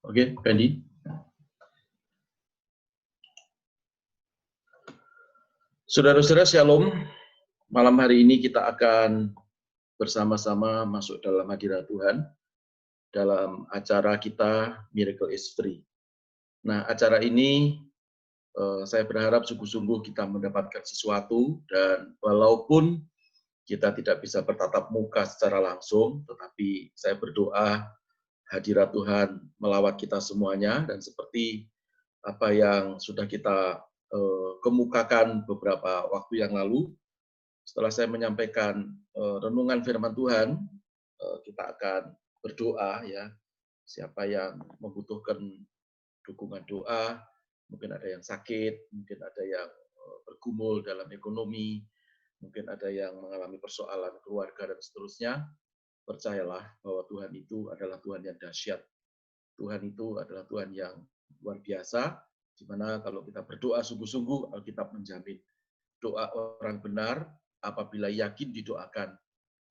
Oke, Fendi. Saudara-saudara Shalom, malam hari ini kita akan bersama-sama masuk dalam hadirat Tuhan dalam acara kita Miracle is Free. Nah, acara ini saya berharap sungguh-sungguh kita mendapatkan sesuatu, dan walaupun kita tidak bisa bertatap muka secara langsung, tetapi saya berdoa hadirat Tuhan melawat kita semuanya, dan seperti apa yang sudah kita kemukakan beberapa waktu yang lalu, setelah saya menyampaikan renungan firman Tuhan, kita akan berdoa ya. Siapa yang membutuhkan dukungan doa, mungkin ada yang sakit, mungkin ada yang bergumul dalam ekonomi, mungkin ada yang mengalami persoalan keluarga dan seterusnya, percayalah bahwa Tuhan itu adalah Tuhan yang dahsyat. Tuhan itu adalah Tuhan yang luar biasa, di mana kalau kita berdoa sungguh-sungguh, Alkitab menjamin doa orang benar apabila yakin didoakan,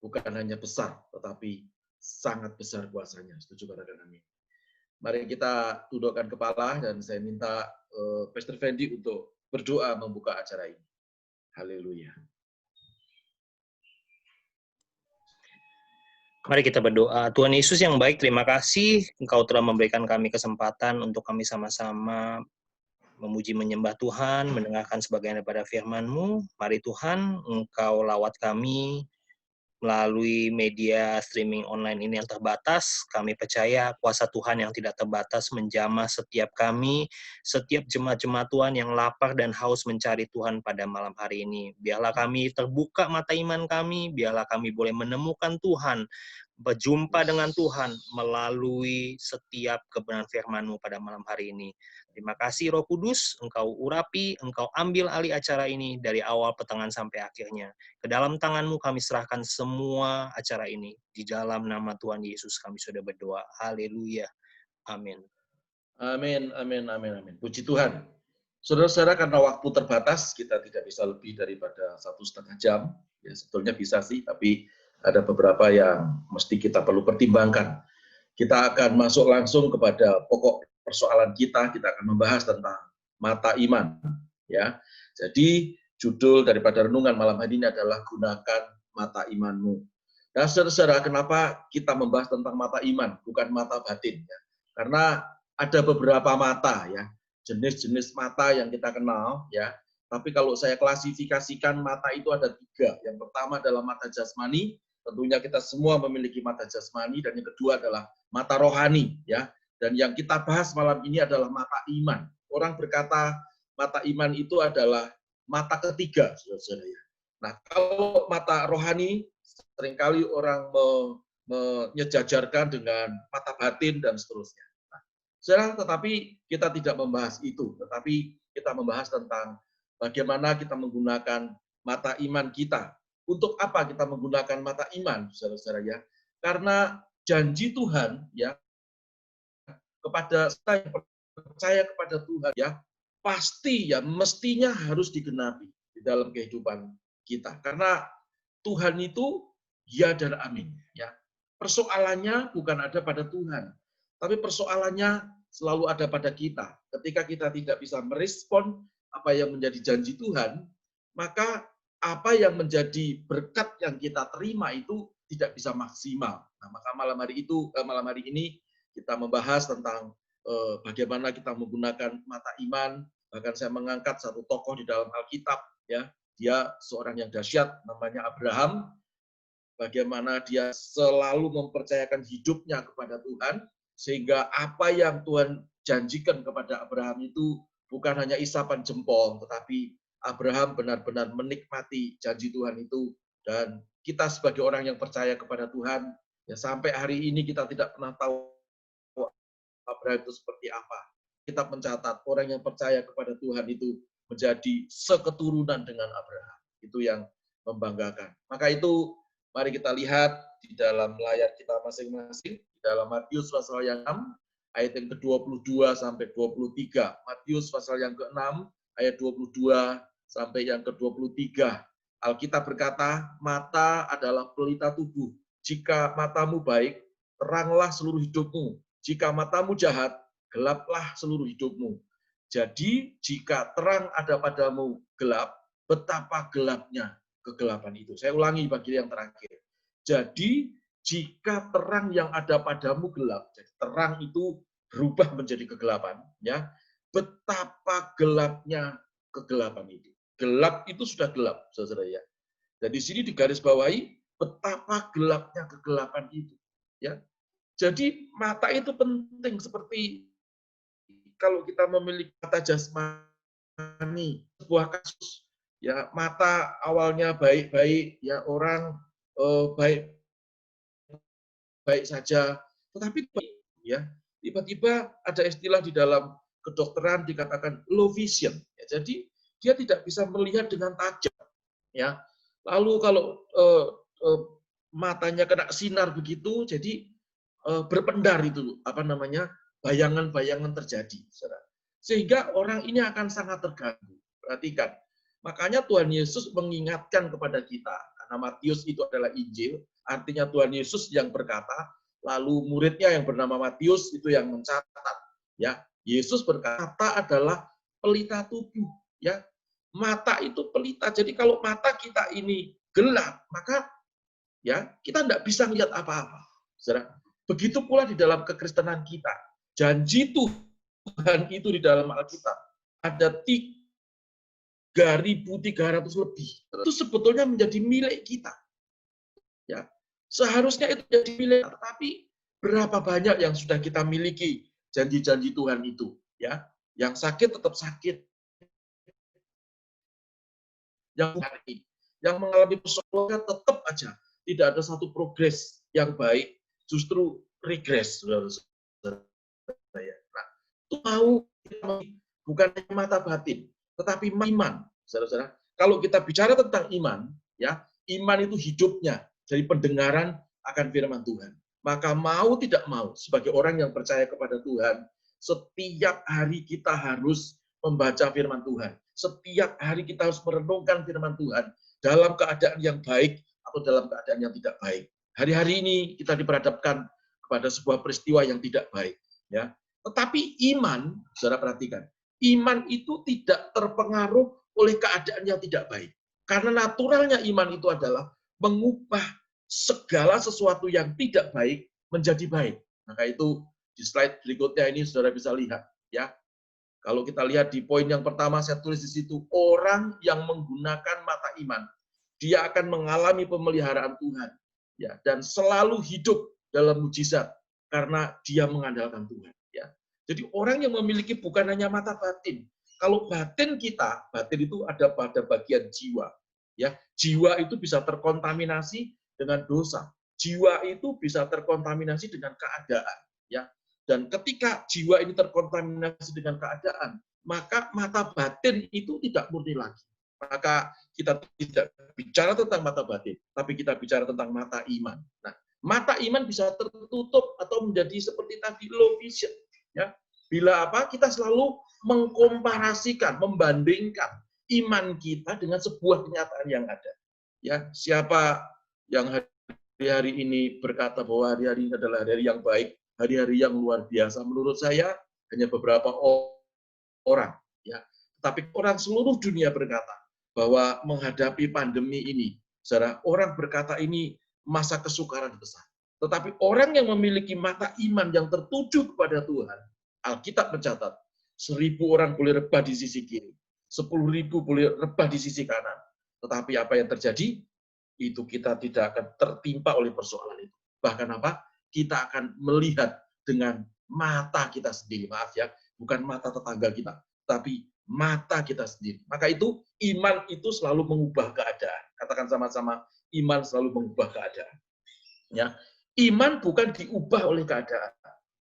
bukan hanya besar, tetapi sangat besar kuasanya. Setuju katakan amin. Mari kita tundukkan kepala, dan saya minta Pastor Fendi untuk berdoa membuka acara ini. Haleluya. Mari kita berdoa. Tuhan Yesus yang baik, terima kasih Engkau telah memberikan kami kesempatan untuk kami sama-sama memuji menyembah Tuhan, mendengarkan sebagian daripada firman-Mu. Mari Tuhan, Engkau lawat kami melalui media streaming online ini yang terbatas. Kami percaya kuasa Tuhan yang tidak terbatas menjamah setiap kami, setiap jemaat-jemaat Tuhan yang lapar dan haus mencari Tuhan pada malam hari ini. Biarlah kami terbuka mata iman kami, biarlah kami boleh menemukan Tuhan, berjumpa dengan Tuhan melalui setiap kebenaran firman-Mu pada malam hari ini. Terima kasih Roh Kudus, Engkau urapi, Engkau ambil alih acara ini dari awal, pertengahan, sampai akhirnya. Ke dalam tangan-Mu kami serahkan semua acara ini. Di dalam nama Tuhan Yesus kami sudah berdoa. Haleluya. Amin. Amin, amin, amin, amin. Puji Tuhan. Saudara-saudara, karena waktu terbatas, kita tidak bisa lebih daripada 1,5 jam. Ya, sebetulnya bisa sih, tapi ada beberapa yang mesti kita perlu pertimbangkan. Kita akan masuk langsung kepada pokok persoalan kita akan membahas tentang mata iman. Ya, jadi judul daripada renungan malam hari ini adalah gunakan mata imanmu. Nah, saudara-saudara, kenapa kita membahas tentang mata iman, bukan mata batin? Ya? Karena ada beberapa mata, ya, jenis-jenis mata yang kita kenal, ya. Tapi kalau saya klasifikasikan mata itu ada 3. Yang pertama adalah mata jasmani. Tentunya kita semua memiliki mata jasmani, dan yang kedua adalah mata rohani, ya. Dan yang kita bahas malam ini adalah mata iman. Orang berkata mata iman itu adalah mata ketiga, saudara-saudara. Nah, kalau mata rohani seringkali orang menyejajarkan dengan mata batin dan seterusnya. Nah, saudara, tetapi kita tidak membahas itu, tetapi kita membahas tentang bagaimana kita menggunakan mata iman kita. Untuk apa kita menggunakan mata iman, saudara-saudara ya? Karena janji Tuhan ya kepada saya yang percaya kepada Tuhan ya, pasti ya mestinya harus digenapi di dalam kehidupan kita. Karena Tuhan itu ya dan amin ya. Persoalannya bukan ada pada Tuhan, tapi persoalannya selalu ada pada kita. Ketika kita tidak bisa merespon apa yang menjadi janji Tuhan, maka apa yang menjadi berkat yang kita terima itu tidak bisa maksimal. Nah, maka malam hari ini kita membahas tentang bagaimana kita menggunakan mata iman. Bahkan saya mengangkat satu tokoh di dalam Alkitab, ya, dia seorang yang dahsyat, namanya Abraham. Bagaimana dia selalu mempercayakan hidupnya kepada Tuhan, sehingga apa yang Tuhan janjikan kepada Abraham itu bukan hanya isapan jempol, tetapi Abraham benar-benar menikmati janji Tuhan itu. Dan kita sebagai orang yang percaya kepada Tuhan, ya sampai hari ini kita tidak pernah tahu Abraham itu seperti apa. Kita mencatat orang yang percaya kepada Tuhan itu menjadi seketurunan dengan Abraham. Itu yang membanggakan. Maka itu mari kita lihat di dalam layar kita masing-masing, di dalam Matius pasal yang 6, ayat yang ke-22 sampai 23. Matius pasal yang ke-6, ayat 22 sampai yang ke-23. Alkitab berkata, mata adalah pelita tubuh. Jika matamu baik, teranglah seluruh hidupmu. Jika matamu jahat, gelaplah seluruh hidupmu. Jadi jika terang ada padamu gelap, betapa gelapnya kegelapan itu. Saya ulangi bagian yang terakhir. Jadi jika terang yang ada padamu gelap, jadi terang itu berubah menjadi kegelapan, ya. Betapa gelapnya kegelapan itu. Gelap itu sudah gelap, saudara ya. Dan di sini digarisbawahi betapa gelapnya kegelapan itu, ya. Jadi mata itu penting, seperti kalau kita memiliki mata jasmani, sebuah kasus, ya mata awalnya baik-baik, ya orang baik baik saja, tetapi ya tiba-tiba ada istilah di dalam kedokteran dikatakan low vision, ya, jadi dia tidak bisa melihat dengan tajam, ya. Lalu kalau matanya kena sinar begitu, jadi berpendar itu apa namanya bayangan-bayangan terjadi, saudara. Sehingga orang ini akan sangat terganggu. Perhatikan, makanya Tuhan Yesus mengingatkan kepada kita, karena Matius itu adalah Injil, artinya Tuhan Yesus yang berkata, lalu muridnya yang bernama Matius itu yang mencatat. Ya, Yesus berkata adalah pelita tubuh. Ya, mata itu pelita. Jadi kalau mata kita ini gelap, maka ya kita tidak bisa melihat apa-apa. Saudara, begitu pula di dalam kekristenan kita. Janji Tuhan itu di dalam Alkitab ada 3.300 lebih. Itu sebetulnya menjadi milik kita. Ya, seharusnya itu menjadi milik, tetapi berapa banyak yang sudah kita miliki janji-janji Tuhan itu, ya. Yang sakit tetap sakit. Yang mengalami persoalan tetap aja tidak ada satu progres yang baik, justru regres, saudara-saudara. Nah, itu mau bukan mata batin, tetapi iman, saudara-saudara. Kalau kita bicara tentang iman, ya, iman itu hidupnya dari pendengaran akan firman Tuhan. Maka mau tidak mau, sebagai orang yang percaya kepada Tuhan, setiap hari kita harus membaca firman Tuhan. Setiap hari kita harus merenungkan firman Tuhan dalam keadaan yang baik atau dalam keadaan yang tidak baik. Hari-hari ini kita diperhadapkan kepada sebuah peristiwa yang tidak baik, ya. Tetapi iman, saudara perhatikan, iman itu tidak terpengaruh oleh keadaan yang tidak baik. Karena naturalnya iman itu adalah mengubah segala sesuatu yang tidak baik menjadi baik. Maka itu di slide berikutnya ini saudara bisa lihat, ya. Kalau kita lihat di poin yang pertama saya tulis di situ, orang yang menggunakan mata iman, dia akan mengalami pemeliharaan Tuhan, ya, dan selalu hidup dalam mujizat karena dia mengandalkan Tuhan, ya. Jadi orang yang memiliki bukan hanya mata batin. Kalau batin kita, batin itu ada pada bagian jiwa, ya. Jiwa itu bisa terkontaminasi dengan dosa. Jiwa itu bisa terkontaminasi dengan keadaan, ya. Dan ketika jiwa ini terkontaminasi dengan keadaan, maka mata batin itu tidak murni lagi. Maka kita tidak bicara tentang mata batin, tapi kita bicara tentang mata iman. Nah, mata iman bisa tertutup atau menjadi seperti tadi low vision. Ya, bila apa? Kita selalu mengkomparasikan, membandingkan iman kita dengan sebuah kenyataan yang ada. Ya, siapa yang hari-hari ini berkata bahwa hari-hari ini adalah hari yang baik, hari-hari yang luar biasa? Menurut saya hanya beberapa orang, ya. Tapi orang seluruh dunia berkata bahwa menghadapi pandemi ini, saudara, orang berkata ini masa kesukaran besar. Tetapi orang yang memiliki mata iman yang tertuju kepada Tuhan, Alkitab mencatat 1.000 orang boleh rebah di sisi kiri, 10.000 boleh rebah di sisi kanan. Tetapi apa yang terjadi? Itu kita tidak akan tertimpa oleh persoalan itu. Bahkan apa? Kita akan melihat dengan mata kita sendiri. Maaf ya, bukan mata tetangga kita, tapi mata kita sendiri. Maka itu iman itu selalu mengubah keadaan. Katakan sama-sama, iman selalu mengubah keadaan. Ya, iman bukan diubah oleh keadaan.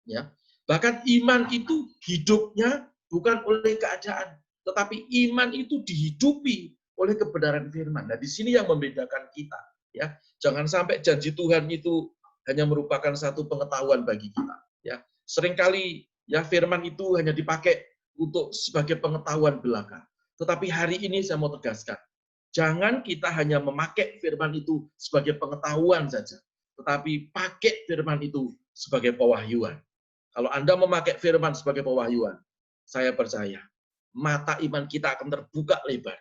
Ya, bahkan iman itu hidupnya bukan oleh keadaan, tetapi iman itu dihidupi oleh kebenaran firman. Nah, di sini yang membedakan kita. Ya, jangan sampai janji Tuhan itu hanya merupakan satu pengetahuan bagi kita. Ya, seringkali ya firman itu hanya dipakai untuk sebagai pengetahuan belaka. Tetapi hari ini saya mau tegaskan, jangan kita hanya memakai firman itu sebagai pengetahuan saja, tetapi pakai firman itu sebagai pewahyuan. Kalau Anda memakai firman sebagai pewahyuan, saya percaya mata iman kita akan terbuka lebar.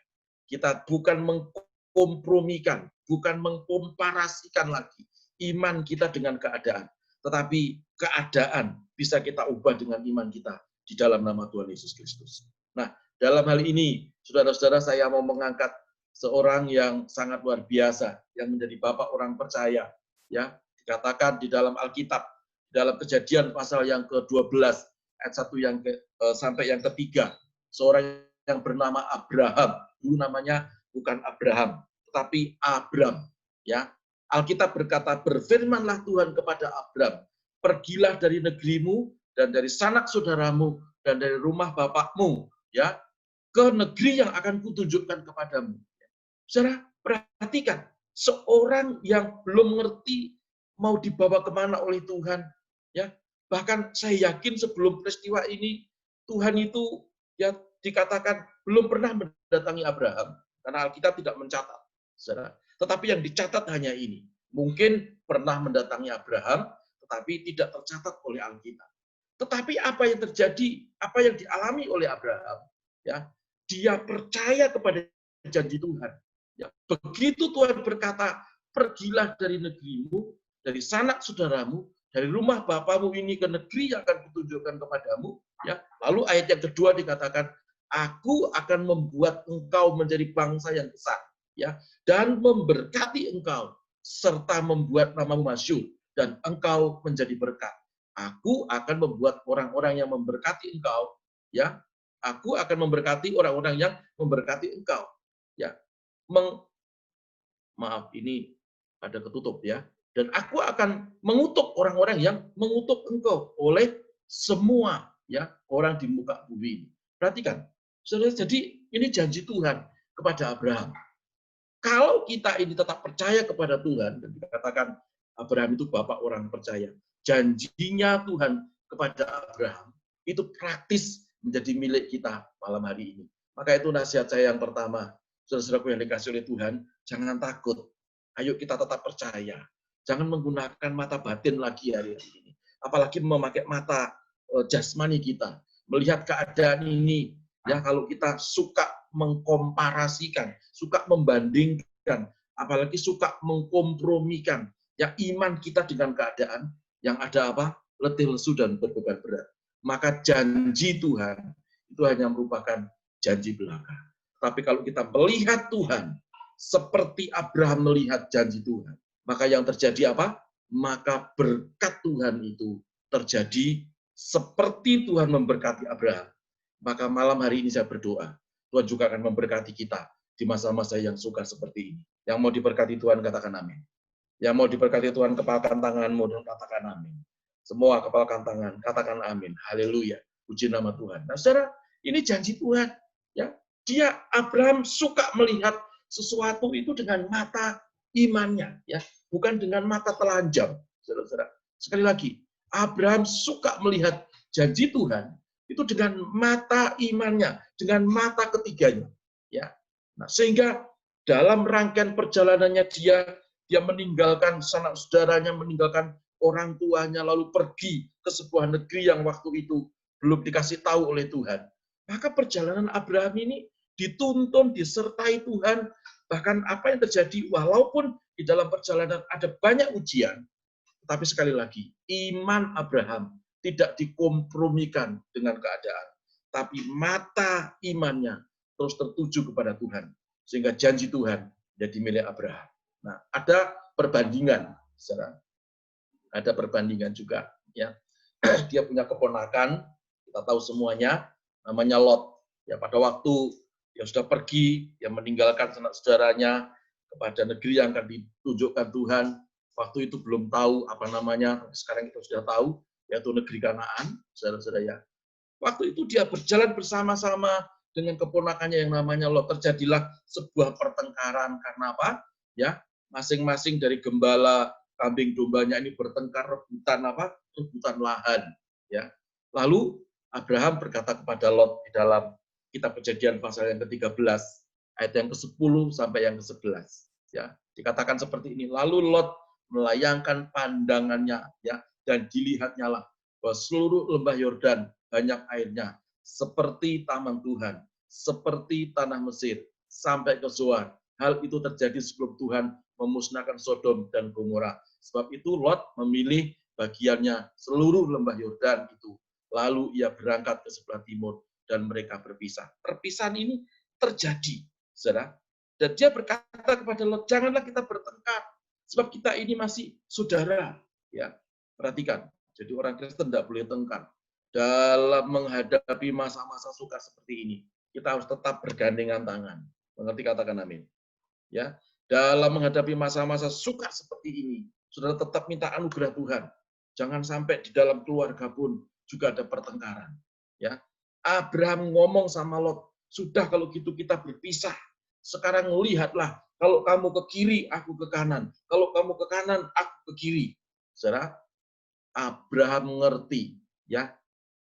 Kita bukan mengkompromikan, bukan mengkomparasikan lagi iman kita dengan keadaan. Tetapi keadaan bisa kita ubah dengan iman kita di dalam nama Tuhan Yesus Kristus. Nah, dalam hal ini, saudara-saudara, saya mau mengangkat seorang yang sangat luar biasa, yang menjadi bapak orang percaya. Ya, dikatakan di dalam Alkitab, dalam Kejadian pasal yang ke-12, ayat 1 sampai yang ketiga, seorang yang bernama Abraham. Dulu namanya bukan Abraham, tetapi Abram. Ya, Alkitab berkata, berfirmanlah Tuhan kepada Abram, pergilah dari negerimu dan dari sanak saudaramu dan dari rumah bapakmu, ya, ke negeri yang akan kutunjukkan kepadamu. Saudara, perhatikan, seorang yang belum mengerti mau dibawa kemana oleh Tuhan, ya, bahkan saya yakin sebelum peristiwa ini Tuhan itu ya dikatakan belum pernah mendatangi Abraham karena Alkitab tidak mencatat, saudara. Tetapi yang dicatat hanya ini. Mungkin pernah mendatangi Abraham, tetapi tidak tercatat oleh Alkitab. Tetapi apa yang terjadi, apa yang dialami oleh Abraham, ya, dia percaya kepada janji Tuhan. Ya, begitu Tuhan berkata, pergilah dari negerimu, dari sanak saudaramu, dari rumah bapamu ini ke negeri yang akan kutunjukkan kepadamu. Ya, lalu ayat yang kedua dikatakan, aku akan membuat engkau menjadi bangsa yang besar, ya, dan memberkati engkau serta membuat namamu masyhur dan engkau menjadi berkat. Aku akan membuat orang-orang yang memberkati engkau, ya. Aku akan memberkati orang-orang yang memberkati engkau, ya. Maaf, ini ada ketutup, ya. Dan aku akan mengutuk orang-orang yang mengutuk engkau oleh semua, ya, orang di muka bumi ini. Perhatikan, saudara, jadi ini janji Tuhan kepada Abraham. Kalau kita ini tetap percaya kepada Tuhan, dan dikatakan Abraham itu bapak orang percaya, janjinya Tuhan kepada Abraham itu praktis menjadi milik kita malam hari ini. Maka itu nasihat saya yang pertama, saudara-saudaraku yang dikasih oleh Tuhan, jangan takut. Ayo kita tetap percaya. Jangan menggunakan mata batin lagi hari ini. Apalagi memakai mata jasmani kita. Melihat keadaan ini, ya, kalau kita suka mengkomparasikan, suka membandingkan, apalagi suka mengkompromikan, ya, iman kita dengan keadaan yang ada apa? Letih lesu dan berbeban berat. Maka janji Tuhan itu hanya merupakan janji belaka. Tapi kalau kita melihat Tuhan seperti Abraham melihat janji Tuhan, maka yang terjadi apa? Maka berkat Tuhan itu terjadi seperti Tuhan memberkati Abraham. Maka malam hari ini saya berdoa, Tuhan juga akan memberkati kita di masa-masa yang sukar seperti ini. Yang mau diberkati Tuhan, katakan amin. Yang mau diberkati Tuhan, kepalkan tanganmu dan katakan amin. Semua kepalkan tangan, katakan amin. Haleluya. Puji nama Tuhan. Nah, saudara, ini janji Tuhan. Ya, dia Abraham suka melihat sesuatu itu dengan mata imannya, ya, bukan dengan mata telanjang. Saudara-saudara, sekali lagi, Abraham suka melihat janji Tuhan itu dengan mata imannya, dengan mata ketiganya, ya. Nah, sehingga dalam rangkaian perjalanannya dia meninggalkan sanak saudaranya, meninggalkan orang tuanya, lalu pergi ke sebuah negeri yang waktu itu belum dikasih tahu oleh Tuhan. Maka perjalanan Abraham ini dituntun, disertai Tuhan, bahkan apa yang terjadi, walaupun di dalam perjalanan ada banyak ujian, tapi sekali lagi, iman Abraham tidak dikompromikan dengan keadaan, tapi mata imannya terus tertuju kepada Tuhan, sehingga janji Tuhan jadi milik Abraham. Nah, ada perbandingan, saudara. Ada perbandingan juga, ya. Dia punya keponakan, kita tahu semuanya, namanya Lot. Ya, pada waktu dia sudah pergi, dia meninggalkan sanak saudaranya kepada negeri yang akan ditunjukkan Tuhan. Waktu itu belum tahu apa namanya, sekarang kita sudah tahu, yaitu negeri Kanaan, saudara-saudara, ya. Waktu itu dia berjalan bersama-sama dengan keponakannya yang namanya Lot. Terjadilah sebuah pertengkaran karena apa? Ya, masing-masing dari gembala kambing dombanya ini bertengkar rebutan apa? Rebutan lahan, ya. Lalu Abraham berkata kepada Lot di dalam kitab Kejadian pasal yang ke-13 ayat yang ke-10 sampai yang ke-11, ya. Dikatakan seperti ini, lalu Lot melayangkan pandangannya, ya, dan dilihatnya lah bahwa seluruh lembah Yordan banyak airnya, seperti taman Tuhan, seperti tanah Mesir, sampai ke Zoar. Hal itu terjadi sebelum Tuhan memusnahkan Sodom dan Gomora. Sebab itu Lot memilih bagiannya seluruh lembah Yordan itu. Lalu ia berangkat ke sebelah timur dan mereka berpisah. Perpisahan ini terjadi, saudara. Dan dia berkata kepada Lot, janganlah kita bertengkar, sebab kita ini masih saudara. Ya, perhatikan. Jadi orang Kristen tidak boleh tengkar. Dalam menghadapi masa-masa sukar seperti ini, kita harus tetap bergandengan tangan. Mengerti, katakan amin. Ya, dalam menghadapi masa-masa sukar seperti ini, saudara tetap minta anugerah Tuhan. Jangan sampai di dalam keluarga pun juga ada pertengkaran. Ya, Abraham ngomong sama Lot, sudah kalau gitu kita berpisah. Sekarang lihatlah, kalau kamu ke kiri, aku ke kanan. Kalau kamu ke kanan, aku ke kiri. Saudara, Abraham mengerti, ya,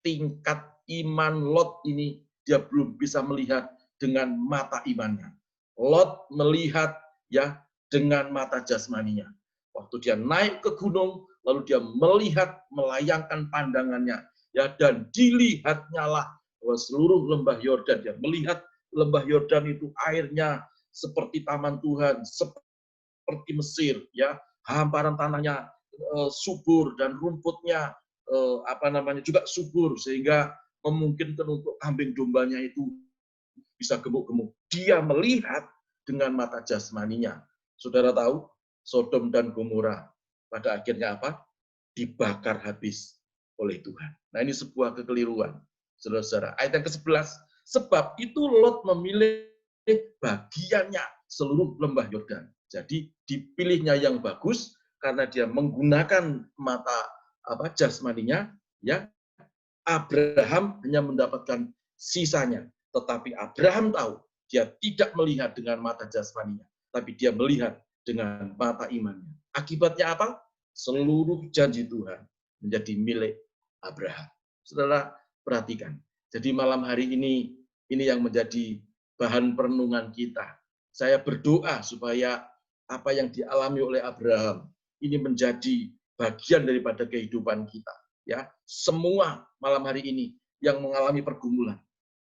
tingkat iman Lot ini dia belum bisa melihat dengan mata imannya. Lot melihat, ya, dengan mata jasmaninya. Waktu dia naik ke gunung, lalu dia melihat, melayangkan pandangannya, ya, dan dilihatnya lah bahwa seluruh lembah Yordan, dia melihat lembah Yordan itu airnya seperti taman Tuhan, seperti Mesir, ya, hamparan tanahnya subur dan rumputnya juga subur sehingga memungkinkan untuk kambing dombanya itu bisa gemuk-gemuk. Dia melihat dengan mata jasmaninya. Saudara tahu, Sodom dan Gomora pada akhirnya apa? Dibakar habis oleh Tuhan. Nah, ini sebuah kekeliruan. Saudara-saudara, ayat yang ke-11, sebab itu Lot memilih bagiannya seluruh lembah Yordan. Jadi dipilihnya yang bagus karena dia menggunakan mata jasmaninya, ya. Abraham hanya mendapatkan sisanya, tetapi Abraham tahu dia tidak melihat dengan mata jasmaninya, tapi dia melihat dengan mata imannya. Akibatnya apa? Seluruh janji Tuhan menjadi milik Abraham. Saudara, perhatikan. Jadi malam hari ini yang menjadi bahan perenungan kita. Saya berdoa supaya apa yang dialami oleh Abraham ini menjadi bagian daripada kehidupan kita. Ya, semua malam hari ini yang mengalami pergumulan,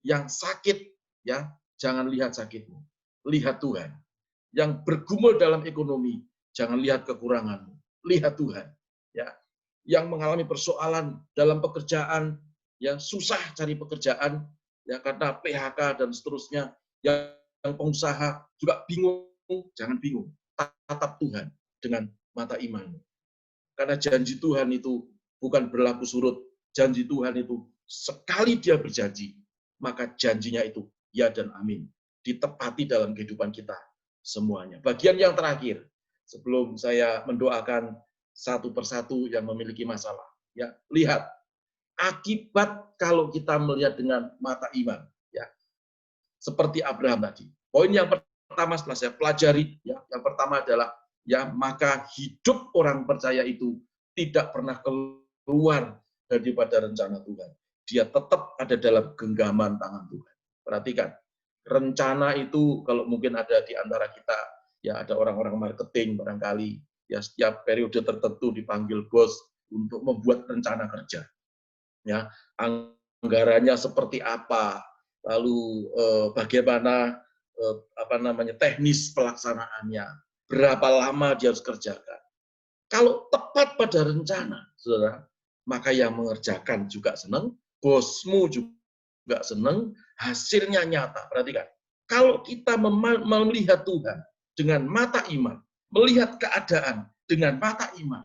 yang sakit, ya, jangan lihat sakitmu, lihat Tuhan. Yang bergumul dalam ekonomi, jangan lihat kekuranganmu, lihat Tuhan. Ya, yang mengalami persoalan dalam pekerjaan, ya, susah cari pekerjaan, ya, karena PHK dan seterusnya, yang pengusaha juga bingung, jangan bingung, tatap Tuhan dengan mata imanmu. Karena janji Tuhan itu bukan berlaku surut. Janji Tuhan itu sekali dia berjanji, maka janjinya itu ya dan amin. Ditepati dalam kehidupan kita semuanya. Bagian yang terakhir, sebelum saya mendoakan satu persatu yang memiliki masalah. Ya, lihat, akibat kalau kita melihat dengan mata iman, ya, seperti Abraham tadi. Poin yang pertama setelah saya pelajari, ya, yang pertama adalah, ya, maka hidup orang percaya itu tidak pernah keluar daripada rencana Tuhan. Dia tetap ada dalam genggaman tangan Tuhan. Perhatikan, rencana itu kalau mungkin ada di antara kita, ya, ada orang-orang marketing barangkali, ya, setiap periode tertentu dipanggil bos untuk membuat rencana kerja. Ya, anggarannya seperti apa, lalu bagaimana teknis pelaksanaannya, berapa lama dia harus kerjakan. Kalau tepat pada rencana, saudara, maka yang mengerjakan juga senang, bosmu juga senang, hasilnya nyata. Perhatikan, kalau kita melihat Tuhan dengan mata iman, melihat keadaan dengan mata iman,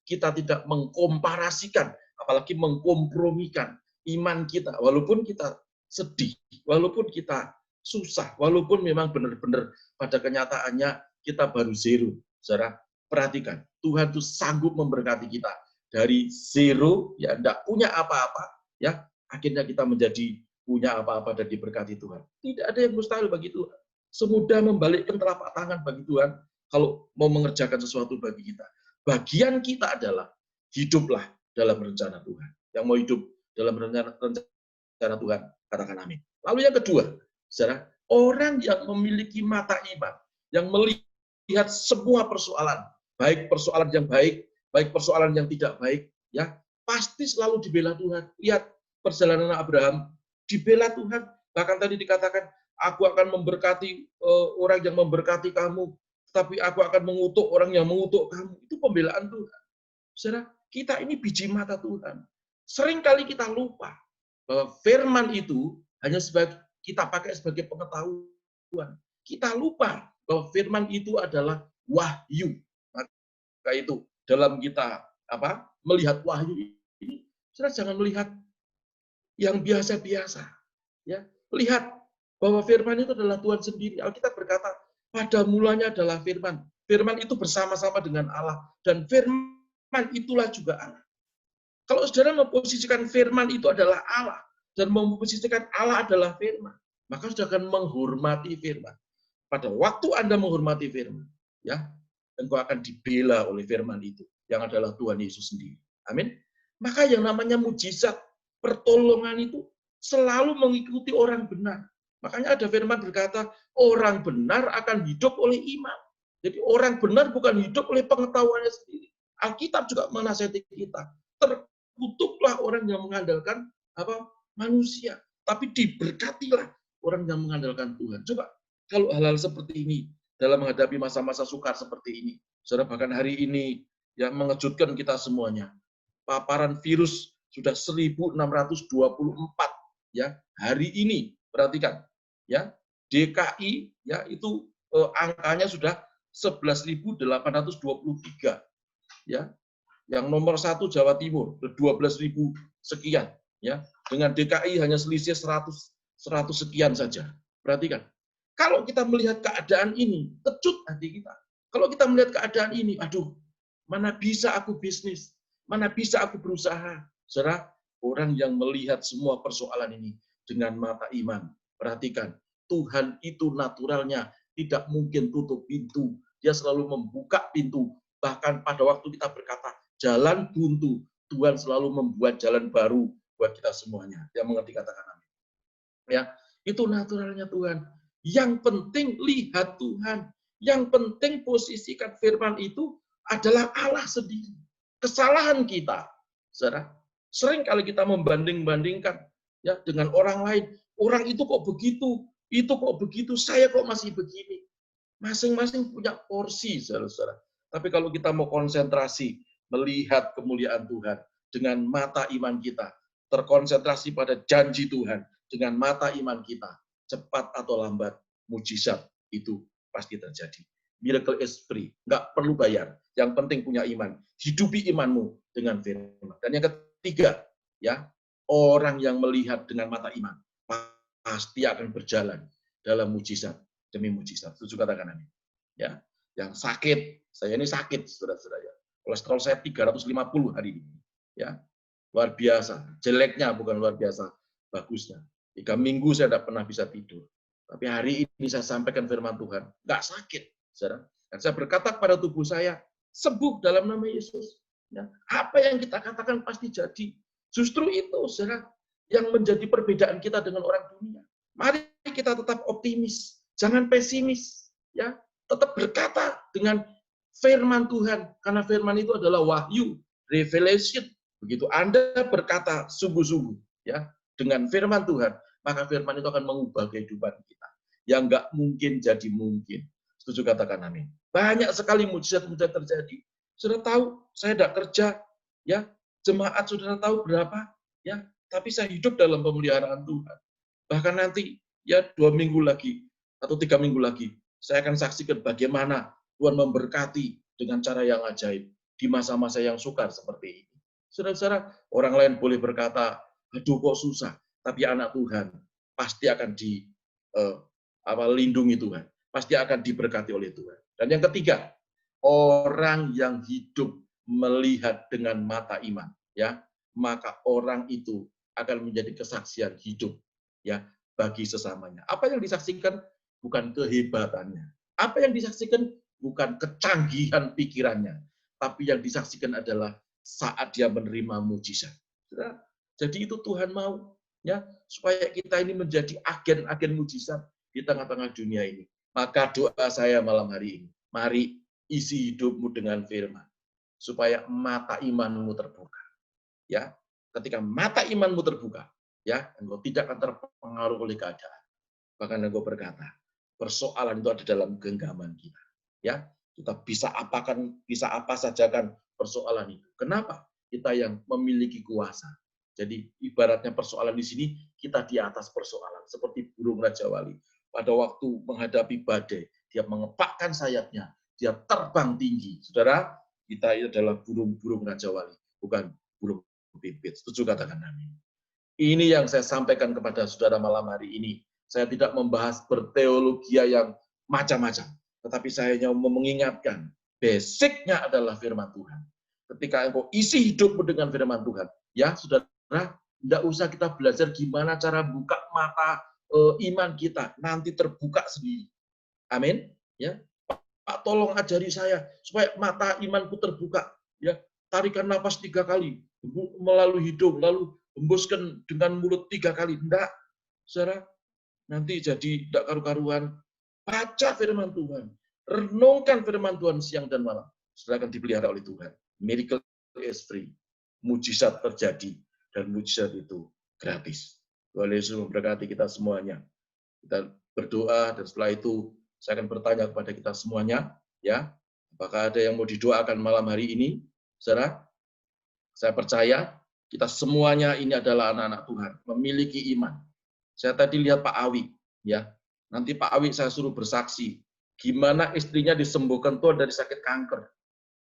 kita tidak mengkomparasikan, apalagi mengkompromikan iman kita, walaupun kita sedih, walaupun kita susah, walaupun memang benar-benar pada kenyataannya kita baru zero. Saudara, perhatikan, Tuhan itu sanggup memberkati kita dari zero, ya, tidak punya apa-apa, ya, akhirnya kita menjadi punya apa-apa dan diberkati Tuhan. Tidak ada yang mustahil bagi Tuhan. Semudah membalikkan telapak tangan bagi Tuhan kalau mau mengerjakan sesuatu bagi kita. Bagian kita adalah hiduplah dalam rencana Tuhan. Yang mau hidup dalam rencana Tuhan, katakan amin. Lalu yang kedua, saudara, orang yang memiliki mata iman, yang melihat semua persoalan, baik persoalan yang baik, baik persoalan yang tidak baik, ya, pasti selalu dibela Tuhan. Lihat perjalanan Abraham, dibela Tuhan. Bahkan tadi dikatakan, aku akan memberkati orang yang memberkati kamu, tapi aku akan mengutuk orang yang mengutuk kamu. Itu pembelaan Tuhan. Saudara, kita ini biji mata Tuhan. Seringkali kita lupa bahwa firman itu hanya kita pakai sebagai pengetahuan. Kita lupa bahwa firman itu adalah wahyu. Maka itu dalam kita melihat wahyu ini, saudara jangan melihat yang biasa-biasa. Ya, lihat bahwa firman itu adalah Tuhan sendiri. Alkitab berkata, pada mulanya adalah firman. Firman itu bersama-sama dengan Allah. Dan firman itulah juga Allah. Kalau saudara memposisikan firman itu adalah Allah, dan memposisikan Allah adalah firman, maka saudara akan menghormati firman. Pada waktu Anda menghormati firman, ya, engkau akan dibela oleh firman itu, yang adalah Tuhan Yesus sendiri. Amin. Maka yang namanya mujizat, pertolongan itu selalu mengikuti orang benar. Makanya ada firman berkata, orang benar akan hidup oleh iman. Jadi orang benar bukan hidup oleh pengetahuannya sendiri. Alkitab juga menasihati kita. Terkutuklah orang yang mengandalkan manusia, tapi diberkatilah orang yang mengandalkan Tuhan. Coba kalau hal-hal seperti ini dalam menghadapi masa-masa sukar seperti ini, saudara, bahkan hari ini yang mengejutkan kita semuanya, paparan virus sudah 1.624 ya hari ini. Perhatikan ya, DKI ya itu angkanya sudah 11.823 ya. Yang nomor 1 Jawa Timur 12.000 sekian ya, dengan DKI hanya selisih 100 sekian saja. Perhatikan. Kalau kita melihat keadaan ini, kecut hati kita. Kalau kita melihat keadaan ini, aduh, mana bisa aku bisnis? Mana bisa aku berusaha? Saudara, orang yang melihat semua persoalan ini dengan mata iman. Perhatikan, Tuhan itu naturalnya tidak mungkin tutup pintu. Dia selalu membuka pintu. Bahkan pada waktu kita berkata, jalan buntu, Tuhan selalu membuat jalan baru buat kita semuanya. Yang mengerti katakan amin. Ya, itu naturalnya Tuhan. Yang penting lihat Tuhan. Yang penting posisikan firman itu adalah Allah sendiri. Kesalahan kita, saudara, sering kali kita membanding-bandingkan ya dengan orang lain. Orang itu kok begitu, itu kok begitu, saya kok masih begini. Masing-masing punya porsi, saudara-saudara. Tapi kalau kita mau konsentrasi melihat kemuliaan Tuhan dengan mata iman kita, terkonsentrasi pada janji Tuhan dengan mata iman kita, cepat atau lambat mujizat itu pasti terjadi. Miracle is free, nggak perlu bayar. Yang penting punya iman. Hidupi imanmu dengan firman. Dan yang ketiga, ya, orang yang melihat dengan mata iman pasti akan berjalan dalam mujizat demi mujizat. Setuju katakan amin. Ya, yang sakit, saya ini sakit, saudara-saudara ya. Kolesterol saya 350 hari ini. Ya, luar biasa. Jeleknya bukan luar biasa, bagusnya. 3 minggu saya tidak pernah bisa tidur. Tapi hari ini saya sampaikan firman Tuhan, nggak sakit, saudara. Dan saya berkata kepada tubuh saya, sembuh dalam nama Yesus. Ya, apa yang kita katakan pasti jadi. Justru itu, saudara, yang menjadi perbedaan kita dengan orang dunia. Mari kita tetap optimis, jangan pesimis. Ya, tetap berkata dengan firman Tuhan, karena firman itu adalah wahyu, revelation. Begitu Anda berkata sungguh-sungguh, ya, dengan firman Tuhan, maka firman itu akan mengubah kehidupan kita. Yang nggak mungkin jadi mungkin. Setuju katakan amin. Banyak sekali mujizat-mujizat terjadi. Sudah tahu, saya tidak kerja, ya, jemaat saudara tahu berapa, ya, tapi saya hidup dalam pemeliharaan Tuhan. Bahkan nanti, ya, 2 minggu lagi atau 3 minggu lagi, saya akan saksikan bagaimana Tuhan memberkati dengan cara yang ajaib di masa-masa yang sukar seperti ini. Saudara-saudara, orang lain boleh berkata, aduh kok susah, tapi anak Tuhan pasti akan dilindungi Tuhan, pasti akan diberkati oleh Tuhan. Dan yang ketiga, orang yang hidup melihat dengan mata iman, ya, maka orang itu akan menjadi kesaksian hidup, ya, bagi sesamanya. Apa yang disaksikan bukan kehebatannya, apa yang disaksikan bukan kecanggihan pikirannya, tapi yang disaksikan adalah saat dia menerima mujizat. Jadi itu Tuhan mau, ya, supaya kita ini menjadi agen-agen mujizat di tengah-tengah dunia ini. Maka doa saya malam hari ini, mari isi hidupmu dengan firman, supaya mata imanmu terbuka. ya, ketika mata imanmu terbuka, ya, engkau tidak akan terpengaruh oleh keadaan. Bahkan engkau berkata, persoalan itu ada dalam genggaman kita. Ya, kita bisa apakan, bisa apa saja kan persoalan itu. Kenapa? Kita yang memiliki kuasa. Jadi ibaratnya persoalan di sini kita di atas persoalan, seperti burung Raja Wali. Pada waktu menghadapi badai, dia mengepakkan sayapnya, dia terbang tinggi. Saudara, kita itu adalah burung-burung Raja Wali, bukan burung pipit. Setuju katakan amin. Ini yang saya sampaikan kepada saudara malam hari ini. Saya tidak membahas berteologia yang macam-macam, tetapi saya hanya mengingatkan, basicnya adalah firman Tuhan. Ketika engkau isi hidupmu dengan firman Tuhan, ya saudara, tidak usah kita belajar gimana cara buka mata iman kita, nanti terbuka sendiri. Amin. Ya, Pak, tolong ajari saya supaya mata imanku terbuka. Ya, tarikan napas 3 kali melalui hidung, lalu hembuskan dengan mulut 3 kali. Enggak, saudara. Nanti jadi tidak karu-karuan. Baca firman Tuhan. Renungkan firman Tuhan siang dan malam. Saudara akan dipelihara oleh Tuhan. Miracle is free. Mujizat terjadi. Dan mujizat itu gratis. Tuhan Yesus memberkati kita semuanya. Kita berdoa dan setelah itu saya akan bertanya kepada kita semuanya, ya, apakah ada yang mau didoakan malam hari ini, saudara? Saya percaya kita semuanya ini adalah anak-anak Tuhan, memiliki iman. Saya tadi lihat Pak Awi, ya, nanti Pak Awi saya suruh bersaksi, gimana istrinya disembuhkan Tuhan dari sakit kanker,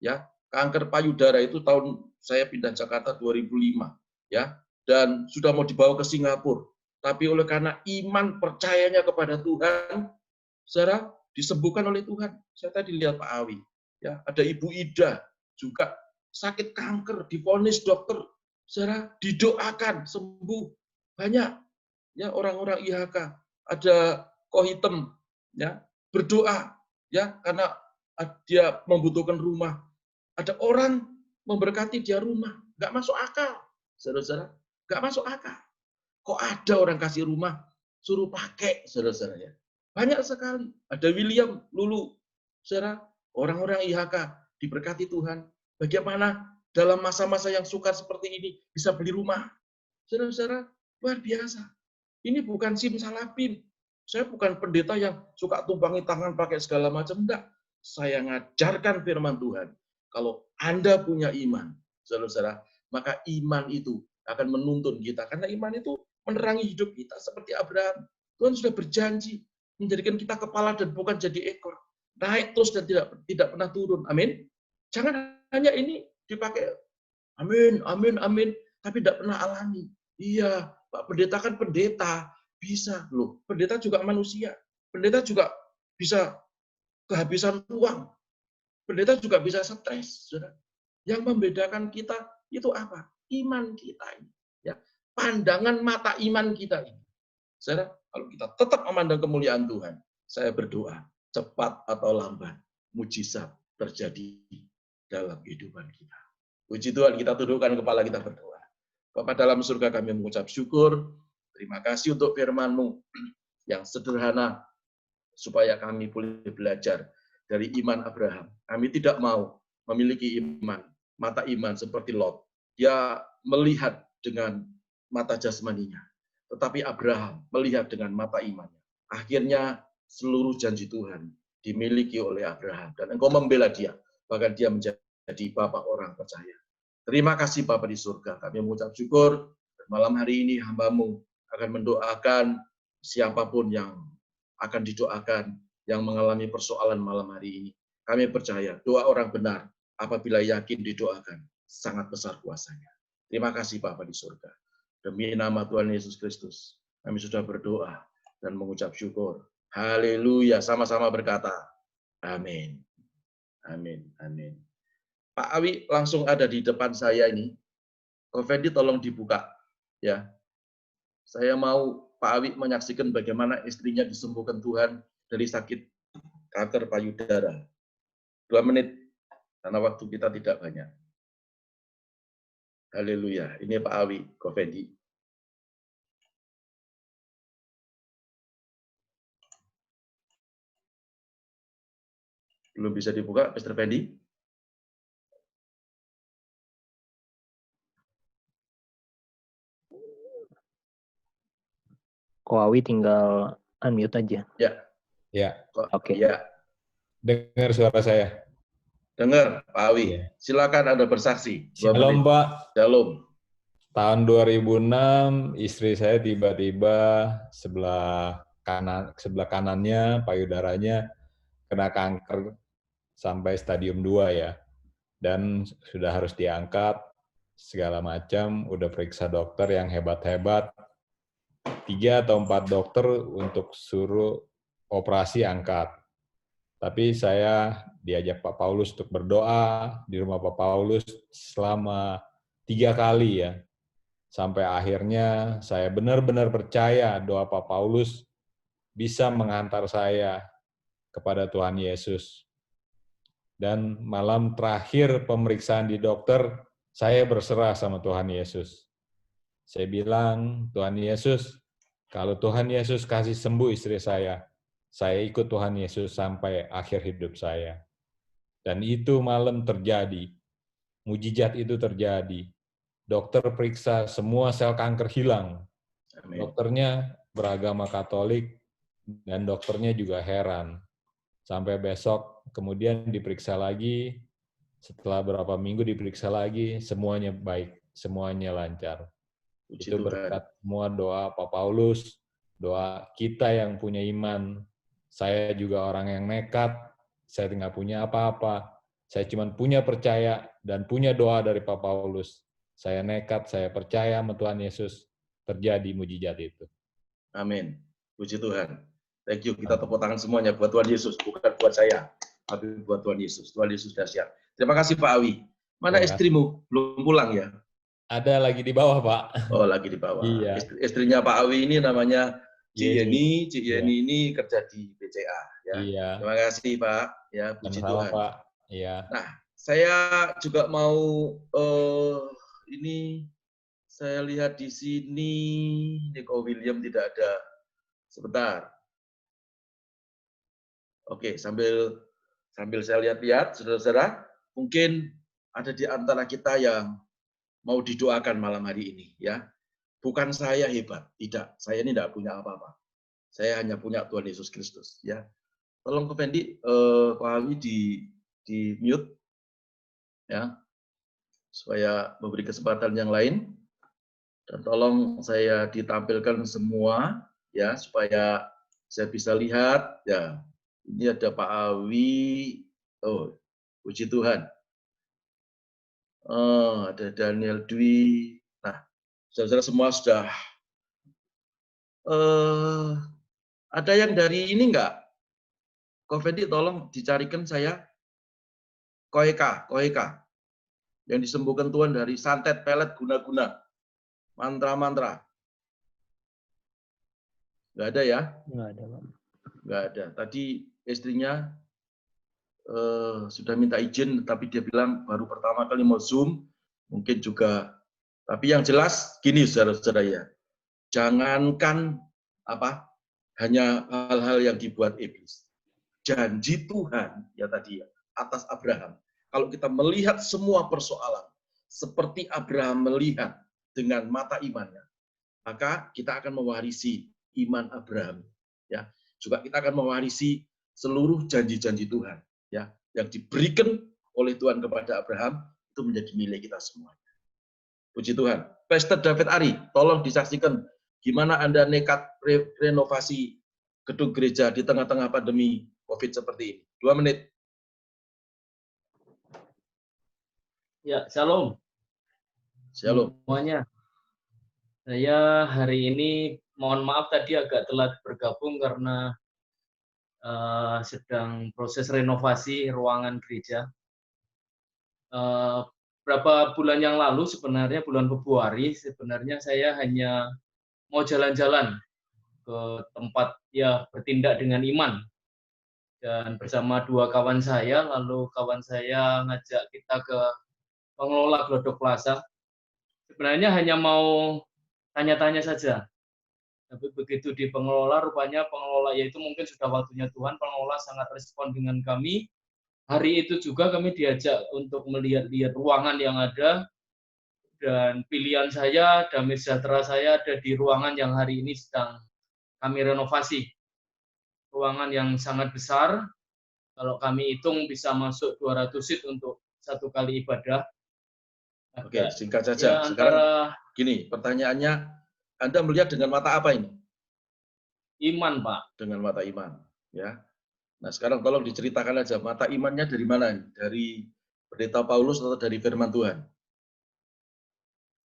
ya, kanker payudara itu tahun saya pindah Jakarta 2005, ya, dan sudah mau dibawa ke Singapura, tapi oleh karena iman percayanya kepada Tuhan, saudara, disembuhkan oleh Tuhan. Saya tadi lihat Pak Awi, ya, ada Ibu Ida juga sakit kanker, divonis dokter, saudara, didoakan sembuh. Banyak ya orang-orang IHK, ada Kohitem, ya, berdoa, ya, karena dia membutuhkan rumah. Ada orang memberkati dia rumah, nggak masuk akal, saudara-saudara, nggak masuk akal. Kok ada orang kasih rumah, suruh pakai, saudara-saudara ya. Banyak sekali. Ada William, Lulu, saudara, orang-orang IHK diberkati Tuhan. Bagaimana dalam masa-masa yang sukar seperti ini bisa beli rumah, saudara-saudara, luar biasa. Ini bukan simsalabim. Saya bukan pendeta yang suka tumpangi tangan pakai segala macam, enggak. Saya ngajarkan firman Tuhan. Kalau Anda punya iman, saudara-saudara, maka iman itu akan menuntun kita. Karena iman itu menerangi hidup kita seperti Abraham. Tuhan sudah berjanji menjadikan kita kepala dan bukan jadi ekor. Naik terus dan tidak pernah turun. Amin. Jangan hanya ini dipakai amin, amin, amin, tapi tidak pernah alami. Iya, Pak Pendeta kan pendeta, bisa loh. Pendeta juga manusia. Pendeta juga bisa kehabisan uang. Pendeta juga bisa stres. Saudara. Yang membedakan kita itu apa? Iman kita ini. Ya, pandangan mata iman kita ini. Saudara, kalau kita tetap memandang kemuliaan Tuhan, saya berdoa, cepat atau lambat, mujizat terjadi dalam kehidupan kita. Puji Tuhan, kita tundukkan kepala kita berdoa. Bapa dalam surga, kami mengucap syukur. Terima kasih untuk firman-Mu yang sederhana, supaya kami boleh belajar dari iman Abraham. Kami tidak mau memiliki iman, mata iman seperti Lot. Dia melihat dengan mata jasmaninya. Tetapi Abraham melihat dengan mata imannya. Akhirnya seluruh janji Tuhan dimiliki oleh Abraham. Dan engkau membela dia. Bahkan dia menjadi bapak orang percaya. Terima kasih Bapa di surga. Kami mengucap syukur. Malam hari ini hamba-Mu akan mendoakan siapapun yang akan didoakan yang mengalami persoalan malam hari ini. Kami percaya doa orang benar apabila yakin didoakan sangat besar kuasanya. Terima kasih Bapa di surga. Demi nama Tuhan Yesus Kristus, kami sudah berdoa dan mengucap syukur. Haleluya, sama-sama berkata, amin. Amin, amin. Pak Awi langsung ada di depan saya ini. Ko Fendi tolong dibuka. Ya, saya mau Pak Awi menyaksikan bagaimana istrinya disembuhkan Tuhan dari sakit kanker payudara. 2 menit, karena waktu kita tidak banyak. Haleluya. Ini Pak Awi, Ko Fendi. Belum bisa dibuka, Mr. Fendi? Ko Awi tinggal unmute aja. Ya. Ya, Oke. Ya, dengar suara saya. dengar Pak Awi. Ya. Silakan Anda bersaksi. 2 Shalom, menit. Pak. Shalom. Tahun 2006, istri saya tiba-tiba sebelah kanannya, payudaranya kena kanker sampai stadium 2 ya. Dan sudah harus diangkat, segala macam, udah periksa dokter yang hebat-hebat. 3 atau 4 dokter untuk suruh operasi angkat. Tapi saya diajak Pak Paulus untuk berdoa di rumah Pak Paulus selama 3 kali ya. Sampai akhirnya saya benar-benar percaya doa Pak Paulus bisa menghantar saya kepada Tuhan Yesus. Dan malam terakhir pemeriksaan di dokter, saya berserah sama Tuhan Yesus. Saya bilang, Tuhan Yesus, kalau Tuhan Yesus kasih sembuh istri saya ikut Tuhan Yesus sampai akhir hidup saya. Dan itu malam terjadi. Mujizat itu terjadi. Dokter periksa semua sel kanker hilang. Amin. Dokternya beragama Katolik dan dokternya juga heran. Sampai besok kemudian diperiksa lagi, setelah berapa minggu diperiksa lagi, semuanya baik, semuanya lancar. Puji Itu Tuhan. berkat semua doa Pak Paulus, doa kita yang punya iman. Saya juga orang yang nekat, saya nggak punya apa-apa. Saya cuma punya percaya dan punya doa dari Pak Paulus. Saya nekat, saya percaya sama Tuhan Yesus, terjadi mujizat itu. Amin. Puji Tuhan. Thank you. Kita tepuk tangan semuanya buat Tuhan Yesus, bukan buat saya, tapi buat Tuhan Yesus. Tuhan Yesus dahsyat. Terima kasih Pak Awi. Mana istrimu? Belum pulang ya? Ada lagi di bawah, Pak. Oh, lagi di bawah. Iya. Istrinya Pak Awi ini namanya Cik Yeni. Cik Iya. Yeni ini kerja di BCA. Ya. Iya. Terima kasih Pak. Ya, puji Sama-sama, Tuhan. Pak. Iya. Nah, saya juga mau ini saya lihat di sini Nico William tidak ada. Sebentar. Oke, sambil saya lihat-lihat, saudara-saudara, mungkin ada di antara kita yang mau didoakan malam hari ini, ya. Bukan saya hebat, tidak. Saya ini tidak punya apa-apa. Saya hanya punya Tuhan Yesus Kristus, ya. Tolong Pak Fendi, Pak Awi di mute, ya, supaya memberi kesempatan yang lain. Dan tolong saya ditampilkan semua, ya, supaya saya bisa lihat, ya. Ini ada Pak Awi. Oh, puji Tuhan. Oh, ada Daniel Dwi. Nah, saudara semua sudah. Ada yang dari ini enggak? Kofedi tolong dicarikan saya. Koeka. Yang disembuhkan Tuhan dari santet, pelet, guna-guna. Mantra-mantra. Enggak ada ya? Nggak ada, Pak. Enggak ada. Tadi istrinya sudah minta izin, tapi dia bilang baru pertama kali mau Zoom, mungkin juga. Tapi yang jelas gini, saudara-saudara ya, jangankan hanya hal-hal yang dibuat iblis. Janji Tuhan ya tadi ya atas Abraham. Kalau kita melihat semua persoalan seperti Abraham melihat dengan mata imannya, maka kita akan mewarisi iman Abraham. Ya, juga kita akan mewarisi seluruh janji-janji Tuhan ya yang diberikan oleh Tuhan kepada Abraham itu menjadi milik kita semuanya. Puji Tuhan. Pastor David Ari, tolong disaksikan gimana Anda nekat renovasi gedung gereja di tengah-tengah pandemi COVID seperti ini. 2 menit. Ya, shalom. Shalom. Semuanya. Saya hari ini mohon maaf tadi agak telat bergabung karena sedang proses renovasi ruangan gereja. Berapa bulan yang lalu sebenarnya bulan Februari sebenarnya saya hanya mau jalan-jalan ke tempat ya bertindak dengan iman dan bersama 2 kawan saya, lalu kawan saya ngajak kita ke pengelola Glodok Plaza. Sebenarnya hanya mau tanya-tanya saja. Tapi begitu di pengelola, rupanya pengelola yaitu mungkin sudah waktunya Tuhan, pengelola sangat respon dengan kami. Hari itu juga kami diajak untuk melihat-lihat ruangan yang ada, dan pilihan saya, damai sejahtera saya ada di ruangan yang hari ini sedang kami renovasi. Ruangan yang sangat besar, kalau kami hitung bisa masuk 200 seat untuk satu kali ibadah. Oke, singkat saja. Ya, Sekarang antara gini, pertanyaannya, Anda melihat dengan mata apa ini? iman, Pak. Dengan mata iman, ya. Nah, sekarang tolong diceritakan aja mata imannya dari mana ini? Dari Pendeta Paulus atau dari firman Tuhan?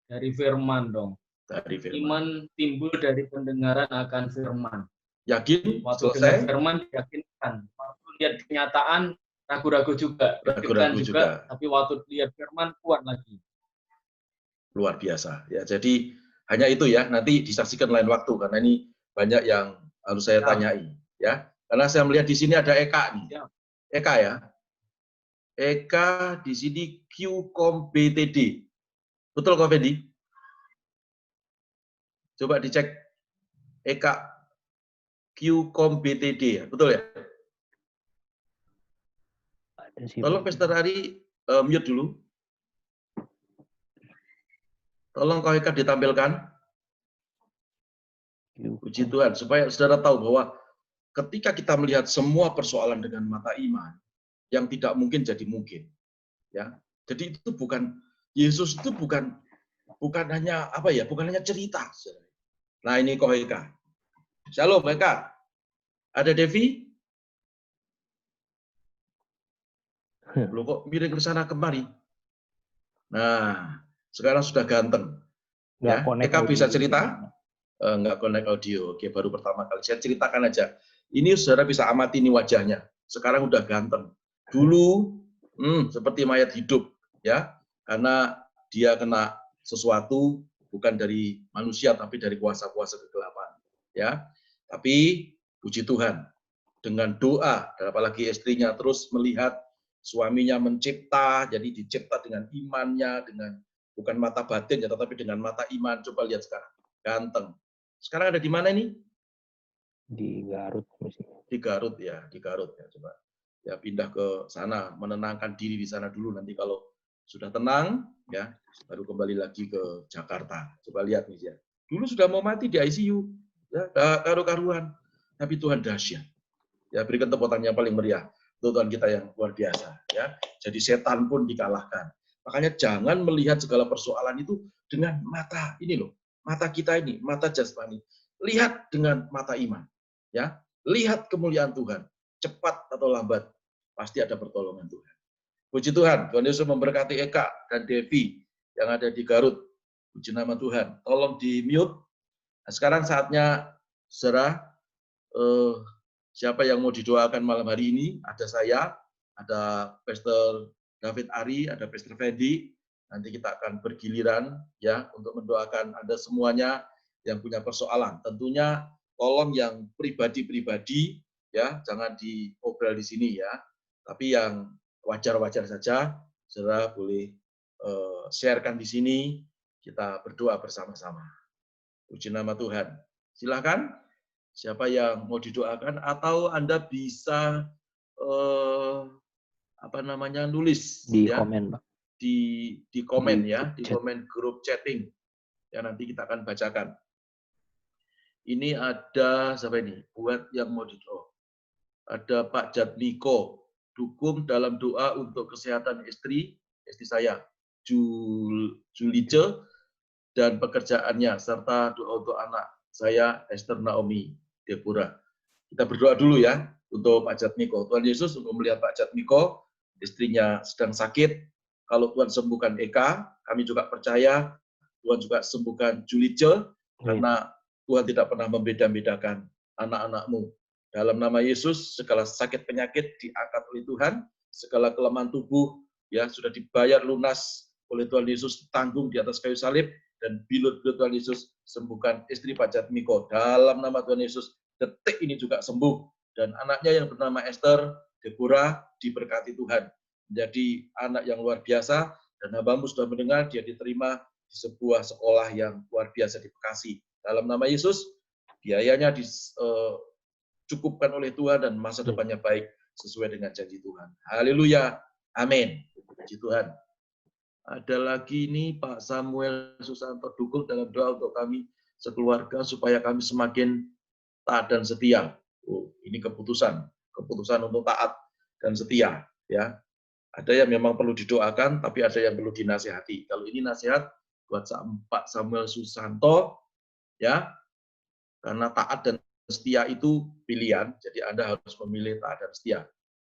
Dari firman dong. Dari firman. Iman timbul dari pendengaran akan firman. Yakin? Waktu Selesai? dengar firman diyakinkan. Waktu lihat kenyataan ragu-ragu juga. Ragu-ragu juga. Tapi waktu lihat firman kuat lagi. Luar biasa. Ya, jadi hanya itu ya. Nanti disaksikan lain waktu karena ini banyak yang harus saya tanyai. Ya, karena saya melihat di sini ada Eka nih. Ya. Eka ya. Eka di sini QCOM BTD. Betul Kak Fendi? Coba dicek Eka QCOM BTD ya. Betul ya? Tolong Pastor Ari mute dulu. Tolong Kak Eka ditampilkan. Puji Tuhan, supaya saudara tahu bahwa ketika kita melihat semua persoalan dengan mata iman, yang tidak mungkin jadi mungkin. Ya, jadi itu bukan Yesus itu bukan hanya apa ya, bukan hanya cerita. Nah ini Kak Eka. Shalom Eka. Ada Devi? Loh kok miring ke sana kemari? Nah, sekarang sudah ganteng. Ya, Eka bisa cerita? Nggak connect audio. Oke, baru pertama kali. Saya ceritakan aja. Ini saudara bisa amati ini wajahnya. Sekarang udah ganteng. Dulu seperti mayat hidup, ya, karena dia kena sesuatu bukan dari manusia tapi dari kuasa-kuasa kegelapan, ya. Tapi puji Tuhan, dengan doa, dan apalagi istrinya terus melihat suaminya mencipta, jadi dicipta dengan imannya, dengan bukan mata batin ya, tetapi dengan mata iman. Coba lihat sekarang, ganteng. Sekarang ada di mana ini? Di Garut. Di Garut ya, di Garut ya. Coba ya pindah ke sana, menenangkan diri di sana dulu. Nanti kalau sudah tenang, ya baru kembali lagi ke Jakarta. Coba lihat nih ya. Dulu sudah mau mati di ICU, ya karu-karuan. Tapi Tuhan dahsyat. Ya berikan tepuk tangan yang paling meriah. Tuhan kita yang luar biasa. Ya, jadi setan pun dikalahkan. Makanya jangan melihat segala persoalan itu dengan mata ini loh. Mata kita ini, mata jasmani. Lihat dengan mata iman. Ya, lihat kemuliaan Tuhan. Cepat atau lambat, pasti ada pertolongan Tuhan. Puji Tuhan, Tuhan Yesus memberkati Eka dan Devi yang ada di Garut. Puji nama Tuhan. Tolong di mute. Nah, sekarang saatnya, saudara, siapa yang mau didoakan malam hari ini? Ada saya, ada Pastor David Ari, ada Pastor Fendi. Nanti kita akan bergiliran ya untuk mendoakan Anda semuanya yang punya persoalan. Tentunya tolong yang pribadi-pribadi ya, jangan diobrol di sini ya. Tapi yang wajar-wajar saja, saudara boleh sharekan di sini, kita berdoa bersama-sama. Puji nama Tuhan. Silakan, siapa yang mau didoakan, atau Anda bisa nulis di ya, komen, Pak. Di komen ya, di komen grup chatting. Ya nanti kita akan bacakan. Ini ada siapa ini? Buat yang mau didoa. Ada Pak Jatmiko, dukung dalam doa untuk kesehatan istri saya, Julice, dan pekerjaannya, serta doa untuk anak saya, Esther Naomi Deborah. Kita berdoa dulu ya untuk Pak Jatmiko. Tuhan Yesus, untuk melihat Pak Jatmiko, istrinya sedang sakit. Kalau Tuhan sembuhkan Eka, kami juga percaya Tuhan juga sembuhkan Julice, karena Tuhan tidak pernah membeda-bedakan anak-anakmu. Dalam nama Yesus, segala sakit penyakit diangkat oleh Tuhan, segala kelemahan tubuh ya sudah dibayar lunas oleh Tuhan Yesus, tanggung di atas kayu salib, dan bilut-bilut Tuhan Yesus sembuhkan istri Pak Jatmiko. Dalam nama Tuhan Yesus, detik ini juga sembuh. Dan anaknya yang bernama Esther Deborah diberkati Tuhan. Menjadi anak yang luar biasa, dan hambamu sudah mendengar dia diterima di sebuah sekolah yang luar biasa di Bekasi. Dalam nama Yesus, biayanya dicukupkan oleh Tuhan dan masa depannya baik sesuai dengan janji Tuhan. Haleluya. Amin. Puji Tuhan. Ada lagi nih Pak Samuel Susanto, dukung dalam doa untuk kami sekeluarga supaya kami semakin taat dan setia. Oh, ini keputusan untuk taat dan setia, ya. Ada yang memang perlu didoakan, tapi ada yang perlu dinasihati. Kalau ini nasihat buat Pak Samuel Susanto, ya, karena taat dan setia itu pilihan, jadi Anda harus memilih taat dan setia.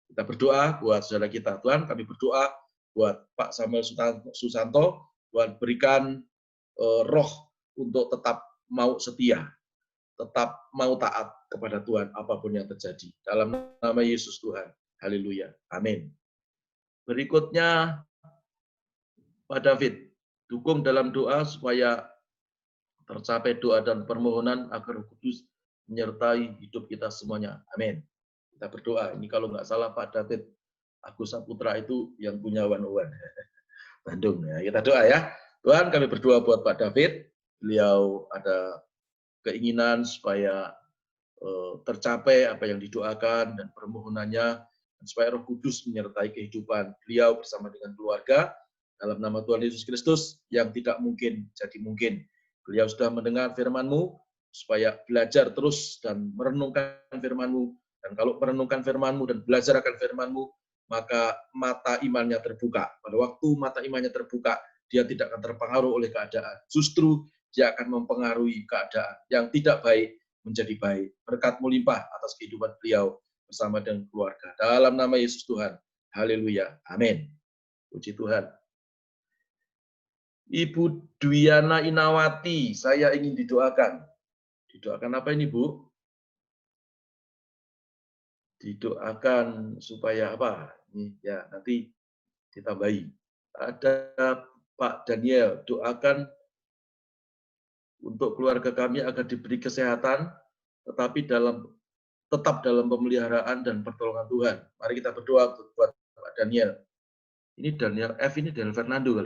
Kita berdoa buat saudara kita. Tuhan, kami berdoa buat Pak Samuel Susanto, buat berikan roh untuk tetap mau setia, tetap mau taat kepada Tuhan apapun yang terjadi. Dalam nama Yesus Tuhan. Haleluya. Amin. Berikutnya, Pak David, dukung dalam doa supaya tercapai doa dan permohonan agar Roh Kudus menyertai hidup kita semuanya. Amin. Kita berdoa. Ini kalau nggak salah Pak David Agus Saputra itu yang punya One Bandung. Ya, kita doa ya. Tuhan, kami berdoa buat Pak David. Beliau ada keinginan supaya tercapai apa yang didoakan dan permohonannya, dan supaya Roh Kudus menyertai kehidupan beliau bersama dengan keluarga. Dalam nama Tuhan Yesus Kristus, yang tidak mungkin jadi mungkin. Beliau sudah mendengar firman-Mu, supaya belajar terus dan merenungkan firman-Mu. Dan kalau merenungkan firman-Mu dan belajar akan firman-Mu, maka mata imannya terbuka. Pada waktu mata imannya terbuka, dia tidak akan terpengaruh oleh keadaan. Justru dia akan mempengaruhi keadaan yang tidak baik menjadi baik. Berkat melimpah atas kehidupan beliau bersama dengan keluarga. Dalam nama Yesus Tuhan. Haleluya. Amin. Puji Tuhan. Ibu Dwiana Inawati, saya ingin didoakan. Didoakan apa ini, Bu? Didoakan supaya apa? Ini ya, nanti ditambahi. Ada Pak Daniel, doakan untuk keluarga kami agar diberi kesehatan, tetapi tetap dalam pemeliharaan dan pertolongan Tuhan. Mari kita berdoa buat Pak Daniel. Ini Daniel F, ini Daniel Fernando.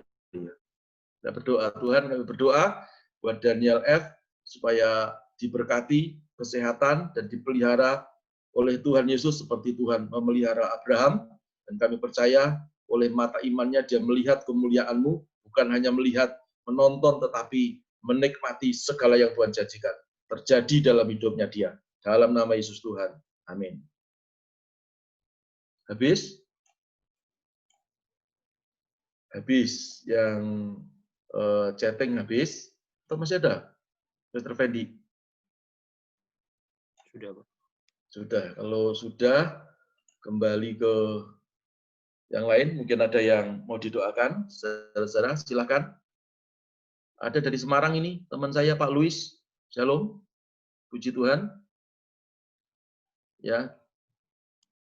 Kita berdoa, Tuhan, kami berdoa buat Daniel F supaya diberkati kesehatan dan dipelihara oleh Tuhan Yesus seperti Tuhan memelihara Abraham. Dan kami percaya oleh mata imannya dia melihat kemuliaan-Mu, bukan hanya melihat, menonton, tetapi menikmati segala yang Tuhan janjikan. Terjadi dalam hidupnya dia. Dalam nama Yesus Tuhan. Amin. Habis? Habis. Yang chatting habis. Atau masih ada? Mr. Fendi? Sudah, Pak. Sudah. Kalau sudah, kembali ke yang lain. Mungkin ada yang mau didoakan. Saudara-saudara, silakan. Ada dari Semarang ini, teman saya Pak Luis. Shalom. Puji Tuhan. Ya.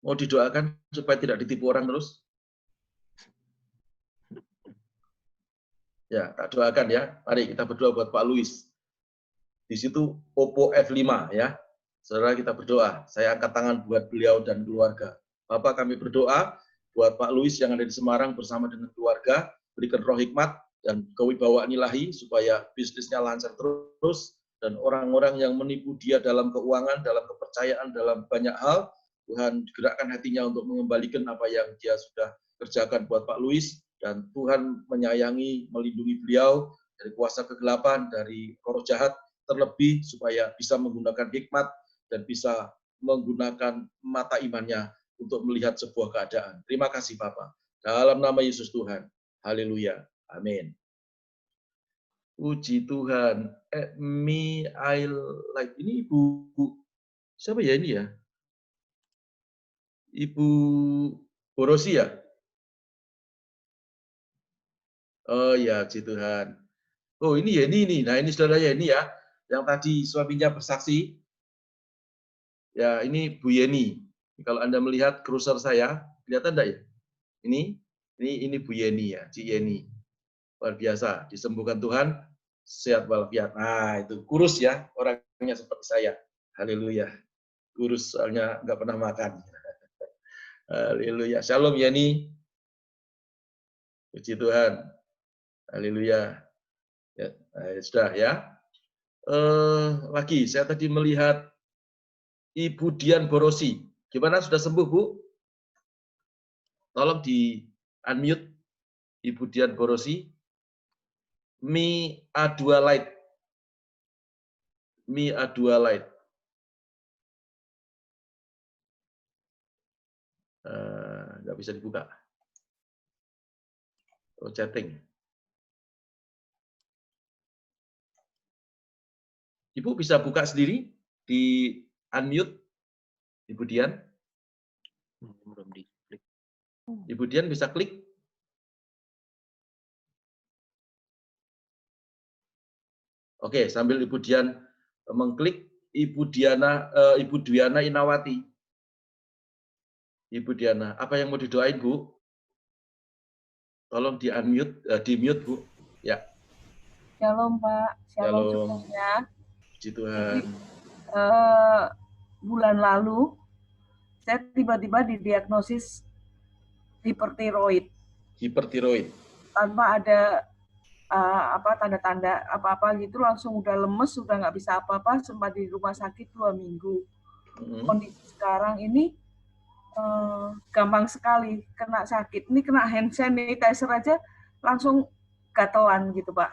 Mau didoakan supaya tidak ditipu orang terus. Ya, tak doakan ya. Mari kita berdoa buat Pak Luis. Di situ Oppo F5 ya. Saudara, kita berdoa. Saya angkat tangan buat beliau dan keluarga. Bapak, kami berdoa buat Pak Luis yang ada di Semarang bersama dengan keluarga. Berikan roh hikmat dan kewibawaan ilahi supaya bisnisnya lancar terus. Dan orang-orang yang menipu dia dalam keuangan, dalam kepercayaan, dalam banyak hal, Tuhan gerakkan hatinya untuk mengembalikan apa yang dia sudah kerjakan buat Pak Luis. Dan Tuhan menyayangi, melindungi beliau dari kuasa kegelapan, dari roh jahat, terlebih supaya bisa menggunakan hikmat dan bisa menggunakan mata imannya untuk melihat sebuah keadaan. Terima kasih Bapak. Dalam nama Yesus Tuhan. Haleluya. Amin. Puji Tuhan. Me I like. Ini Ibu siapa ya ini ya? Ibu Borosi ya? Oh ya, puji Tuhan. Oh ini ya, ini. Nah ini saudaranya ini ya, yang tadi suaminya bersaksi. Ya ini Bu Yeni. Kalau Anda melihat cruiser saya, kelihatan enggak ya? Ini Bu Yeni ya, Ci Yeni. Luar biasa, disembuhkan Tuhan, sehat walafiat. Nah itu kurus ya, orangnya seperti saya. Haleluya. Kurus soalnya nggak pernah makan. Haleluya. Shalom Yeni. Puji Tuhan. Haleluya. Ya, sudah ya. Lagi, saya tadi melihat Ibu Dian Borosi. Gimana, sudah sembuh, Bu? Tolong di unmute Ibu Dian Borosi. Mi A2 Light. Mi A2 Light. Nggak bisa dibuka. Oh, chatting. Ibu bisa buka sendiri, di unmute, Ibu Dian. Belum diklik. Ibu Dian bisa klik. Oke, sambil Ibu Dian mengklik, Ibu Dwiana Inawati. Ibu Diana, apa yang mau didoain, Bu? Tolong di-unmute, di-mute, Bu. Ya. Shalom, Pak. Shalom semuanya. Puji Tuhan. Bulan lalu, saya tiba-tiba didiagnosis hipertiroid. Hipertiroid. Tanpa ada tanda-tanda apa-apa gitu, langsung udah lemes, udah nggak bisa apa-apa, sempat di rumah sakit 2 minggu. Kondisi sekarang ini gampang sekali kena sakit. Ini kena hand sanitizer aja langsung gatelan gitu, Pak.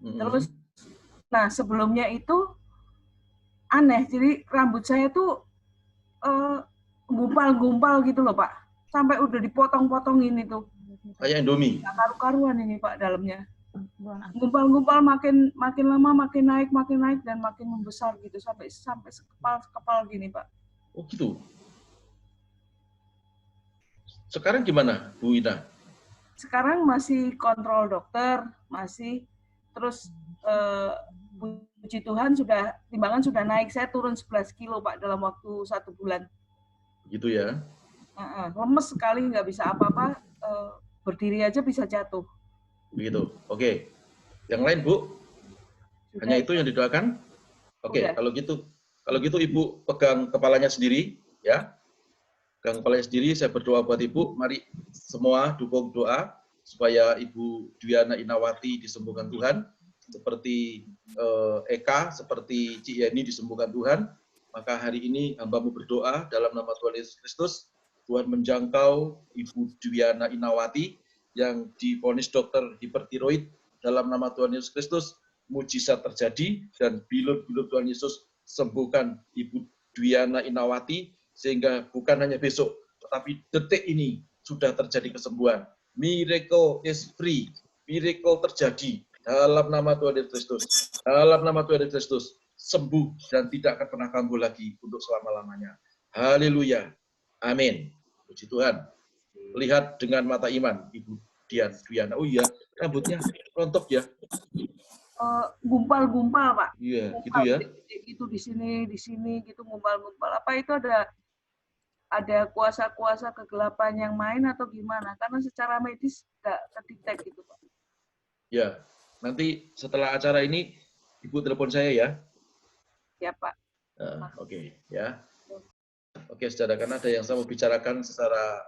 Terus, nah sebelumnya itu aneh, jadi rambut saya tuh gumpal-gumpal gitu loh, Pak. Sampai udah dipotong-potongin itu. Kayak Indomie. Nggak karu-karuan ini, Pak, dalamnya. Gumpal-gumpal makin lama makin naik dan makin membesar gitu sampai sekepal gini, Pak. Oh gitu. Sekarang gimana, Bu Ina? Sekarang masih kontrol dokter, masih terus puji Tuhan timbangan sudah naik. Saya turun 11 kilo, Pak, dalam waktu 1 bulan. Gitu ya. Lemes sekali, nggak bisa apa-apa, berdiri aja bisa jatuh. Begitu. Oke. Yang lain, Bu? Hanya itu yang didoakan? Oke, kalau gitu Ibu pegang kepalanya sendiri, ya. Pegang kepalanya sendiri, saya berdoa buat Ibu. Mari semua dukung doa supaya Ibu Dwiana Inawati disembuhkan Tuhan, seperti Eka, seperti Cik Yeni disembuhkan Tuhan. Maka hari ini hamba-Mu berdoa dalam nama Tuhan Yesus Kristus, Tuhan menjangkau Ibu Dwiana Inawati yang divonis dokter hipertiroid dalam nama Tuhan Yesus Kristus, mujizat terjadi dan bilut-bilut Tuhan Yesus sembuhkan Ibu Dwiana Inawati, sehingga bukan hanya besok, tetapi detik ini sudah terjadi kesembuhan. Miracle is free. Miracle terjadi dalam nama Tuhan Yesus Kristus. Dalam nama Tuhan Yesus Kristus, sembuh dan tidak akan pernah kambuh lagi untuk selama-lamanya. Haleluya. Amin. Puji Tuhan. Lihat dengan mata iman, Ibu Dwiana. Oh iya, rambutnya rontok ya. Gumpal-gumpal, Pak. Iya, gumpal, gitu ya. Gitu di sini gitu gumpal-gumpal. Apa itu ada kuasa-kuasa kegelapan yang main atau gimana? Karena secara medis nggak terdetek gitu, Pak. Ya, nanti setelah acara ini Ibu telepon saya ya. Ya, Pak. Oke, ya. Oke, saudara, karena ada yang saya mau bicarakan secara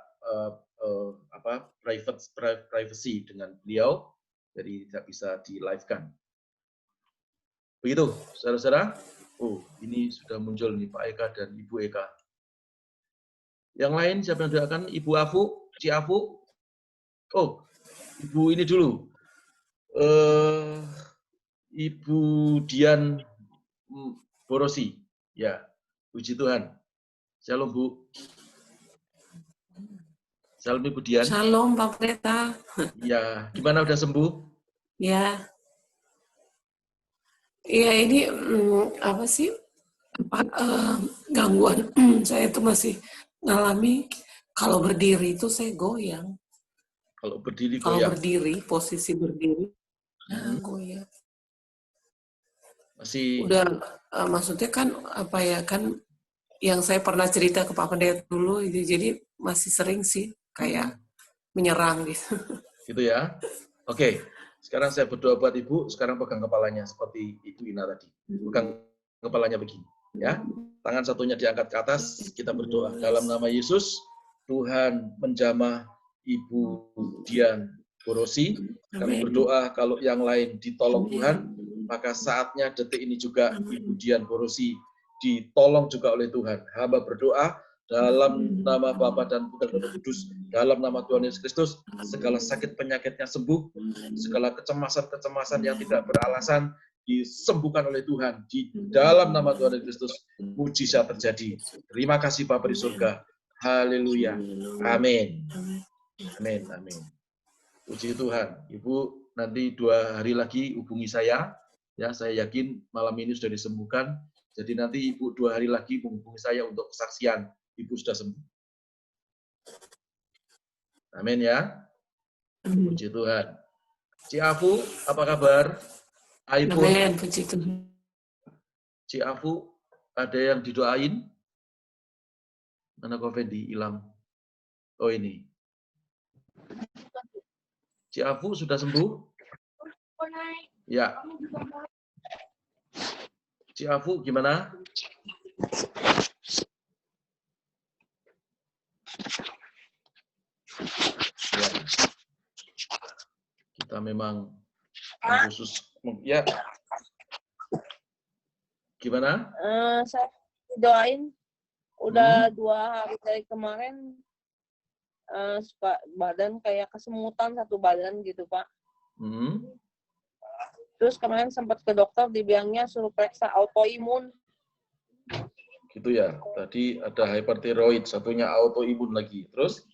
privacy dengan beliau, jadi tidak bisa di-live-kan. Begitu, saudara-saudara. Oh, ini sudah muncul nih Pak Eka dan Ibu Eka. Yang lain siapa yang doakan? Ibu Afu, Ci Afu. Oh, Ibu ini dulu. Ibu Dian Borosi. Ya, puji Tuhan. Shalom, Bu. Shalom, Ibu Dian. Shalom, Pak Pendeta. Ya, gimana udah sembuh? Ya. Iya, ini apa sih? Gangguan saya itu masih ngalami kalau berdiri itu saya goyang. Kalau berdiri Kalau goyang. berdiri, posisi berdiri, goyang. Masih. Udah, maksudnya kan apa ya, kan yang saya pernah cerita ke Pak Pendeta dulu, jadi masih sering sih kayak menyerang gitu. Gitu ya. Oke. Sekarang saya berdoa buat Ibu, sekarang pegang kepalanya seperti Ibu Ina tadi. Pegang kepalanya begini, ya. Tangan satunya diangkat ke atas, kita berdoa. Dalam nama Yesus, Tuhan menjamah Ibu Dian Borosi. Kami berdoa kalau yang lain ditolong Tuhan, maka saatnya detik ini juga Ibu Dian Borosi ditolong juga oleh Tuhan. Hamba berdoa dalam nama Bapa dan Putra dan Roh Kudus, dalam nama Tuhan Yesus Kristus, segala sakit penyakitnya sembuh, segala kecemasan-kecemasan yang tidak beralasan disembuhkan oleh Tuhan. Di dalam nama Tuhan Yesus Kristus, mujizat terjadi. Terima kasih Bapa di surga. Haleluya. Amin. Amin. Amin. Puji Tuhan. Ibu nanti 2 hari lagi hubungi saya. Ya, saya yakin malam ini sudah disembuhkan. Jadi nanti Ibu 2 hari lagi menghubungi saya untuk kesaksian. Ibu sudah sembuh. Amin ya. Puji Tuhan. Ci Afu, apa kabar? Aipun. Amin, puji Tuhan. Ci Afu, ada yang didoain? Mana Ko Fendi hilang? Oh ini. Ci Afu sudah sembuh? Ya. Ci Afu gimana? Ya. Kita memang khusus. Ya. Gimana? Saya doain udah 2 hari dari kemarin suka badan kayak kesemutan satu badan gitu Pak. Terus kemarin sempat ke dokter dibilangnya suruh periksa autoimun. Gitu ya. Tadi ada hypertiroid, satunya autoimun lagi. Terus?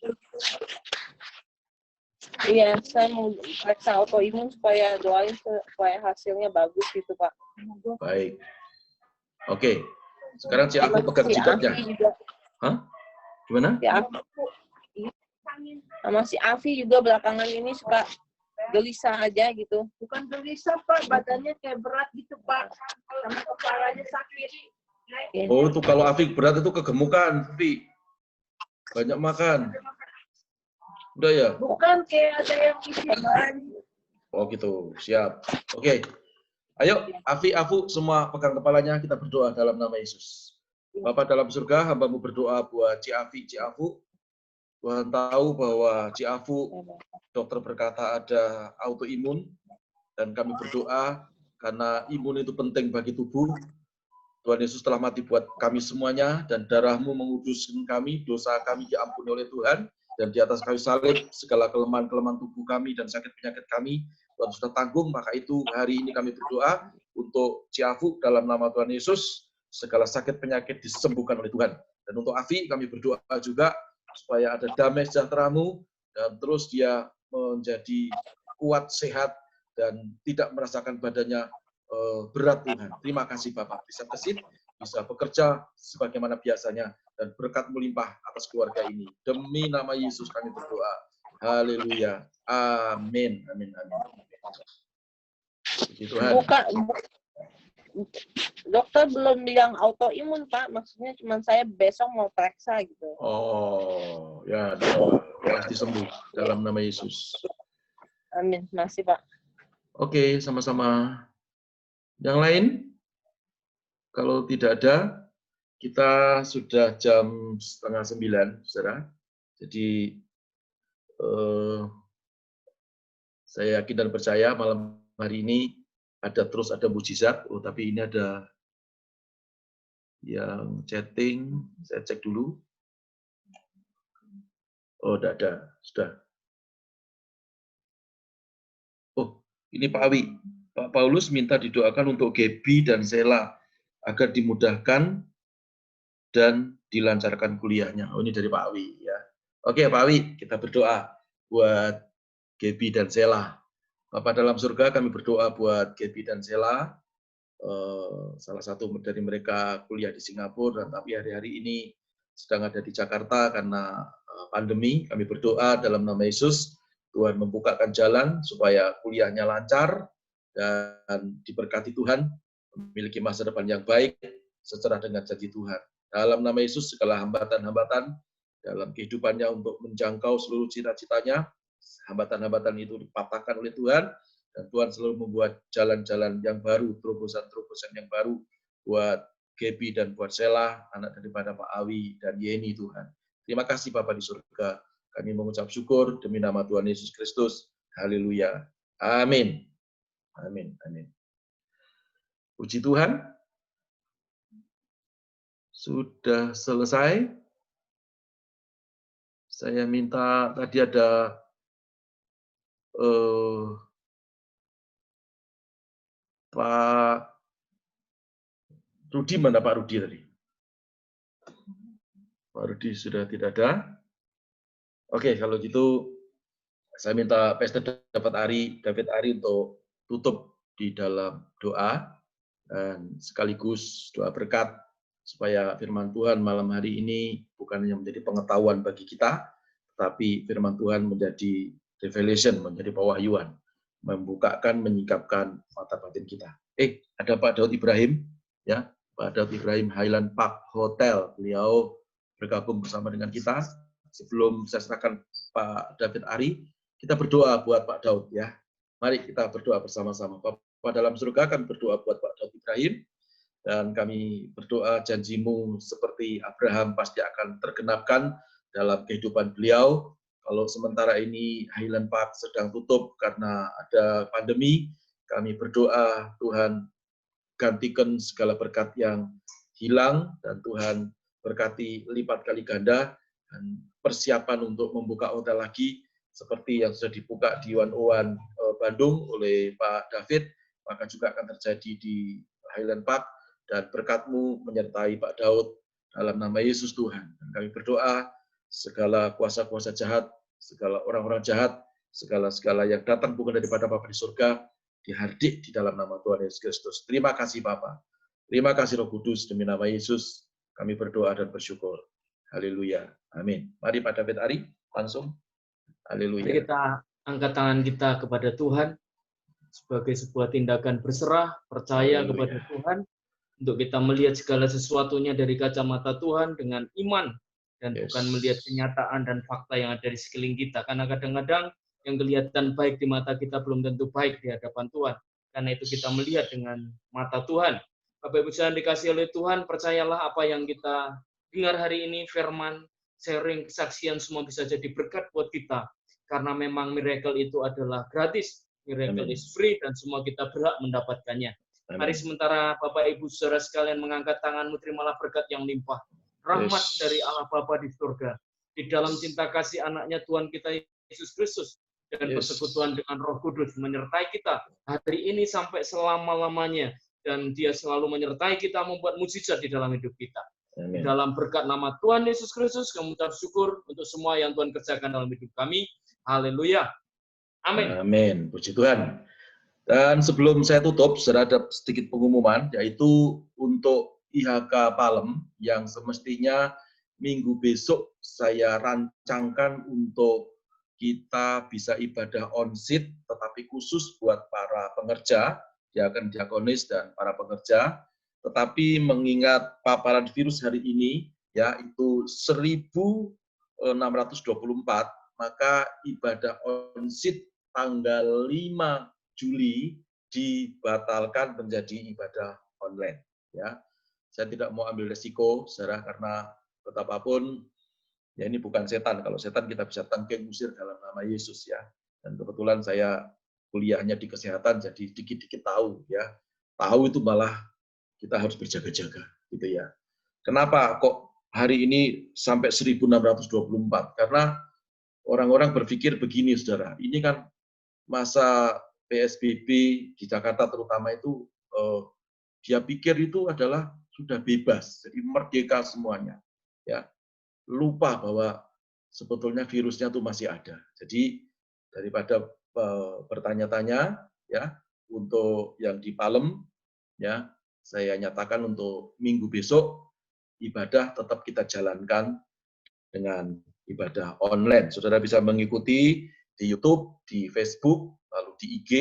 Iya, saya mau periksa autoimun supaya doain supaya hasilnya bagus gitu Pak. Baik. Oke. Sekarang si aku pegang jidatnya. Hah? Gimana? Sama si Afi juga belakangan ini suka gelisah aja gitu. Bukan gelisah Pak, badannya kayak berat gitu Pak. Sama kepalanya sakit. Oh, itu kalau Afi berat itu kegemukan, Afi. Banyak makan. Udah ya? Bukan, kayak ada yang isi badan. Oh gitu, siap. Oke. Ayo, Afu, semua pegang kepalanya, kita berdoa dalam nama Yesus. Bapa dalam surga, hamba-Mu berdoa buat Ci Afu. Tuhan tahu bahwa Ci Afu, dokter berkata ada autoimun, dan kami berdoa karena imun itu penting bagi tubuh. Tuhan Yesus telah mati buat kami semuanya, dan darah-Mu menguduskan kami, dosa kami diampuni oleh Tuhan, dan di atas kayu salib, segala kelemahan-kelemahan tubuh kami dan sakit penyakit kami, Tuhan sudah tanggung. Maka itu hari ini kami berdoa untuk Ci Afu dalam nama Tuhan Yesus, segala sakit penyakit disembuhkan oleh Tuhan. Dan untuk Afi kami berdoa juga supaya ada damai sejahtera-Mu, dan terus dia menjadi kuat, sehat, dan tidak merasakan badannya berat Tuhan. Terima kasih Bapak, bisa kesit, bisa bekerja sebagaimana biasanya, dan berkat melimpah atas keluarga ini. Demi nama Yesus kami berdoa. Haleluya. Amin. Amin. Amin. Puji Tuhan. Dokter belum bilang autoimun Pak, maksudnya cuma saya besok mau periksa gitu. Oh, ya, doa. Pasti sembuh dalam nama Yesus. Amin. Masih Pak. Oke, sama-sama. Yang lain? Kalau tidak ada, kita sudah jam 8:30, saudara. Jadi, saya yakin dan percaya malam hari ini ada mujizat. Oh, tapi ini ada yang chatting, saya cek dulu. Oh, tidak ada, sudah. Oh, ini Pak Awi. Pak Paulus minta didoakan untuk Gaby dan Sela agar dimudahkan dan dilancarkan kuliahnya. Oh, ini dari Pak Awi ya. Oke, Pak Awi, kita berdoa buat Gaby dan Sela. Bapak dalam surga, kami berdoa buat Gaby dan Sela. Salah satu dari mereka kuliah di Singapura, dan tapi hari-hari ini sedang ada di Jakarta karena pandemi. Kami berdoa dalam nama Yesus, Tuhan membukakan jalan supaya kuliahnya lancar dan diberkati Tuhan, memiliki masa depan yang baik secerah dengan janji Tuhan. Dalam nama Yesus, segala hambatan-hambatan dalam kehidupannya untuk menjangkau seluruh cita-citanya, hambatan-hambatan itu dipatahkan oleh Tuhan, dan Tuhan selalu membuat jalan-jalan yang baru, terobosan-terobosan yang baru buat Gaby dan buat Sela, anak daripada Pak Awi dan Yeni Tuhan. Terima kasih Bapak di surga. Kami mengucap syukur demi nama Tuhan Yesus Kristus. Haleluya. Amin. Amin. Amin. Puji Tuhan. Sudah selesai. Saya minta tadi ada Pak Rudi, mana Pak Rudi tadi? Pak Rudi sudah tidak ada. Oke, kalau gitu saya minta Pastor David Ari untuk tutup di dalam doa dan sekaligus doa berkat supaya firman Tuhan malam hari ini bukan hanya menjadi pengetahuan bagi kita, tetapi firman Tuhan menjadi revelation, menjadi pewahyuan, membukakan, menyingkapkan mata batin kita. Ada Pak Daud Ibrahim, ya, Pak Daud Ibrahim Highland Park Hotel. Beliau bergabung bersama dengan kita. Sebelum saya serahkan Pak David Ari, kita berdoa buat Pak Daud, ya. Mari kita berdoa bersama-sama. Bapak dalam surga, kami berdoa buat Pak Daud Ibrahim, dan kami berdoa janjimu seperti Abraham pasti akan tergenapkan dalam kehidupan beliau. Kalau sementara ini Highland Park sedang tutup karena ada pandemi, kami berdoa Tuhan gantikan segala berkat yang hilang, dan Tuhan berkati lipat kali ganda, dan persiapan untuk membuka hotel lagi seperti yang sudah dibuka di 101 Bandung oleh Pak David, maka juga akan terjadi di Highland Park, dan berkat-Mu menyertai Pak Daud dalam nama Yesus Tuhan. Dan kami berdoa segala kuasa-kuasa jahat, segala orang-orang jahat, segala yang datang bukan daripada Bapa di surga, dihardik di dalam nama Tuhan Yesus Kristus. Terima kasih Bapa. Terima kasih Roh Kudus, demi nama Yesus kami berdoa dan bersyukur. Haleluya. Amin. Mari Pak David Ari langsung. Haleluya. Mari kita angkat tangan kita kepada Tuhan sebagai sebuah tindakan berserah, percaya kepada Tuhan, untuk kita melihat segala sesuatunya dari kacamata Tuhan dengan iman, dan bukan melihat kenyataan dan fakta yang ada di sekeliling kita. Karena kadang-kadang yang kelihatan baik di mata kita belum tentu baik di hadapan Tuhan. Karena itu kita melihat dengan mata Tuhan. Bapak Ibu sekalian dikasihi oleh Tuhan, percayalah apa yang kita dengar hari ini, firman, sharing, kesaksian, semua bisa jadi berkat buat kita. Karena memang miracle itu adalah gratis. Miracle is free, dan semua kita berhak mendapatkannya. Mari sementara Bapak Ibu saudara sekalian mengangkat tanganmu, terimalah berkat yang limpah. Rahmat dari Allah Bapa di surga, di dalam cinta kasih anaknya Tuhan kita Yesus Kristus, dan persekutuan dengan Roh Kudus menyertai kita hari ini sampai selama-lamanya, dan Dia selalu menyertai kita, membuat mukjizat di dalam hidup kita. Di dalam berkat nama Tuhan Yesus Kristus, kami ucap syukur untuk semua yang Tuhan kerjakan dalam hidup kami. Haleluya. Amin. Amin. Puji Tuhan. Dan sebelum saya tutup, sudah ada sedikit pengumuman, yaitu untuk IHK Palem yang semestinya minggu besok saya rancangkan untuk kita bisa ibadah on-site, tetapi khusus buat para pengerja, diakonis dan para pengerja. Tetapi mengingat paparan virus hari ini, yaitu 1.624, maka ibadah on-site tanggal 5 Juli dibatalkan menjadi ibadah online. Ya, saya tidak mau ambil resiko, saudara, karena betapapun ya ini bukan setan. Kalau setan kita bisa tangkeng usir dalam nama Yesus, ya. Dan kebetulan saya kuliahnya di kesehatan, jadi dikit-dikit tahu, ya. Tahu itu malah kita harus berjaga-jaga, gitu ya. Kenapa kok hari ini sampai 1.624? Karena orang-orang berpikir begini, saudara. Ini kan masa PSBB di Jakarta terutama itu, dia pikir itu adalah sudah bebas, jadi merdeka semuanya. Ya, lupa bahwa sebetulnya virusnya itu masih ada. Jadi daripada bertanya-tanya, ya, untuk yang di Palem, ya, saya nyatakan untuk minggu besok ibadah tetap kita jalankan dengan ibadah online. Saudara bisa mengikuti di YouTube, di Facebook, lalu di IG,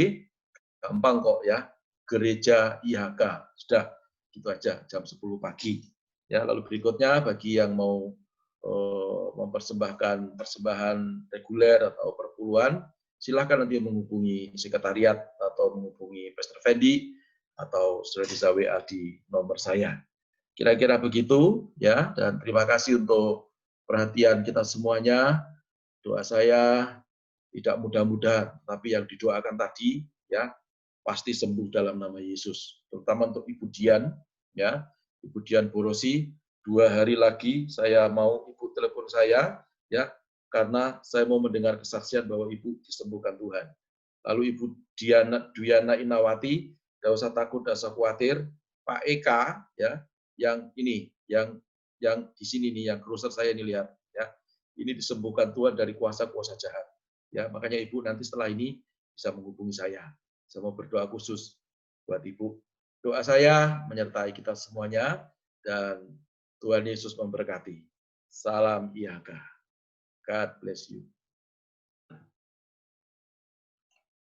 gampang kok ya, Gereja IHK. Sudah, gitu aja, jam 10 pagi. Ya, lalu berikutnya bagi yang mau mempersembahkan persembahan reguler atau perpuluhan, silakan nanti menghubungi sekretariat atau menghubungi Pastor Fendi, atau sudah bisa WA di nomor saya. Kira-kira begitu, ya, dan terima kasih untuk perhatian kita semuanya. Doa saya tidak mudah-mudahan, tapi yang didoakan tadi, ya, pasti sembuh dalam nama Yesus. Terutama untuk Ibu Dian, ya, Ibu Dian Borosi, 2 hari lagi saya mau Ibu telepon saya, ya, karena saya mau mendengar kesaksian bahwa Ibu disembuhkan Tuhan. Lalu Ibu Duyana Inawati, tidak usah takut, tidak usah khawatir. Pak Eka, ya, yang ini, yang yang di sini nih, yang cruiser saya ini lihat, ya, ini disembuhkan Tuhan dari kuasa-kuasa jahat. Ya, makanya Ibu nanti setelah ini bisa menghubungi saya. Saya mau berdoa khusus buat Ibu. Doa saya menyertai kita semuanya, dan Tuhan Yesus memberkati. Salam IHK. God bless you.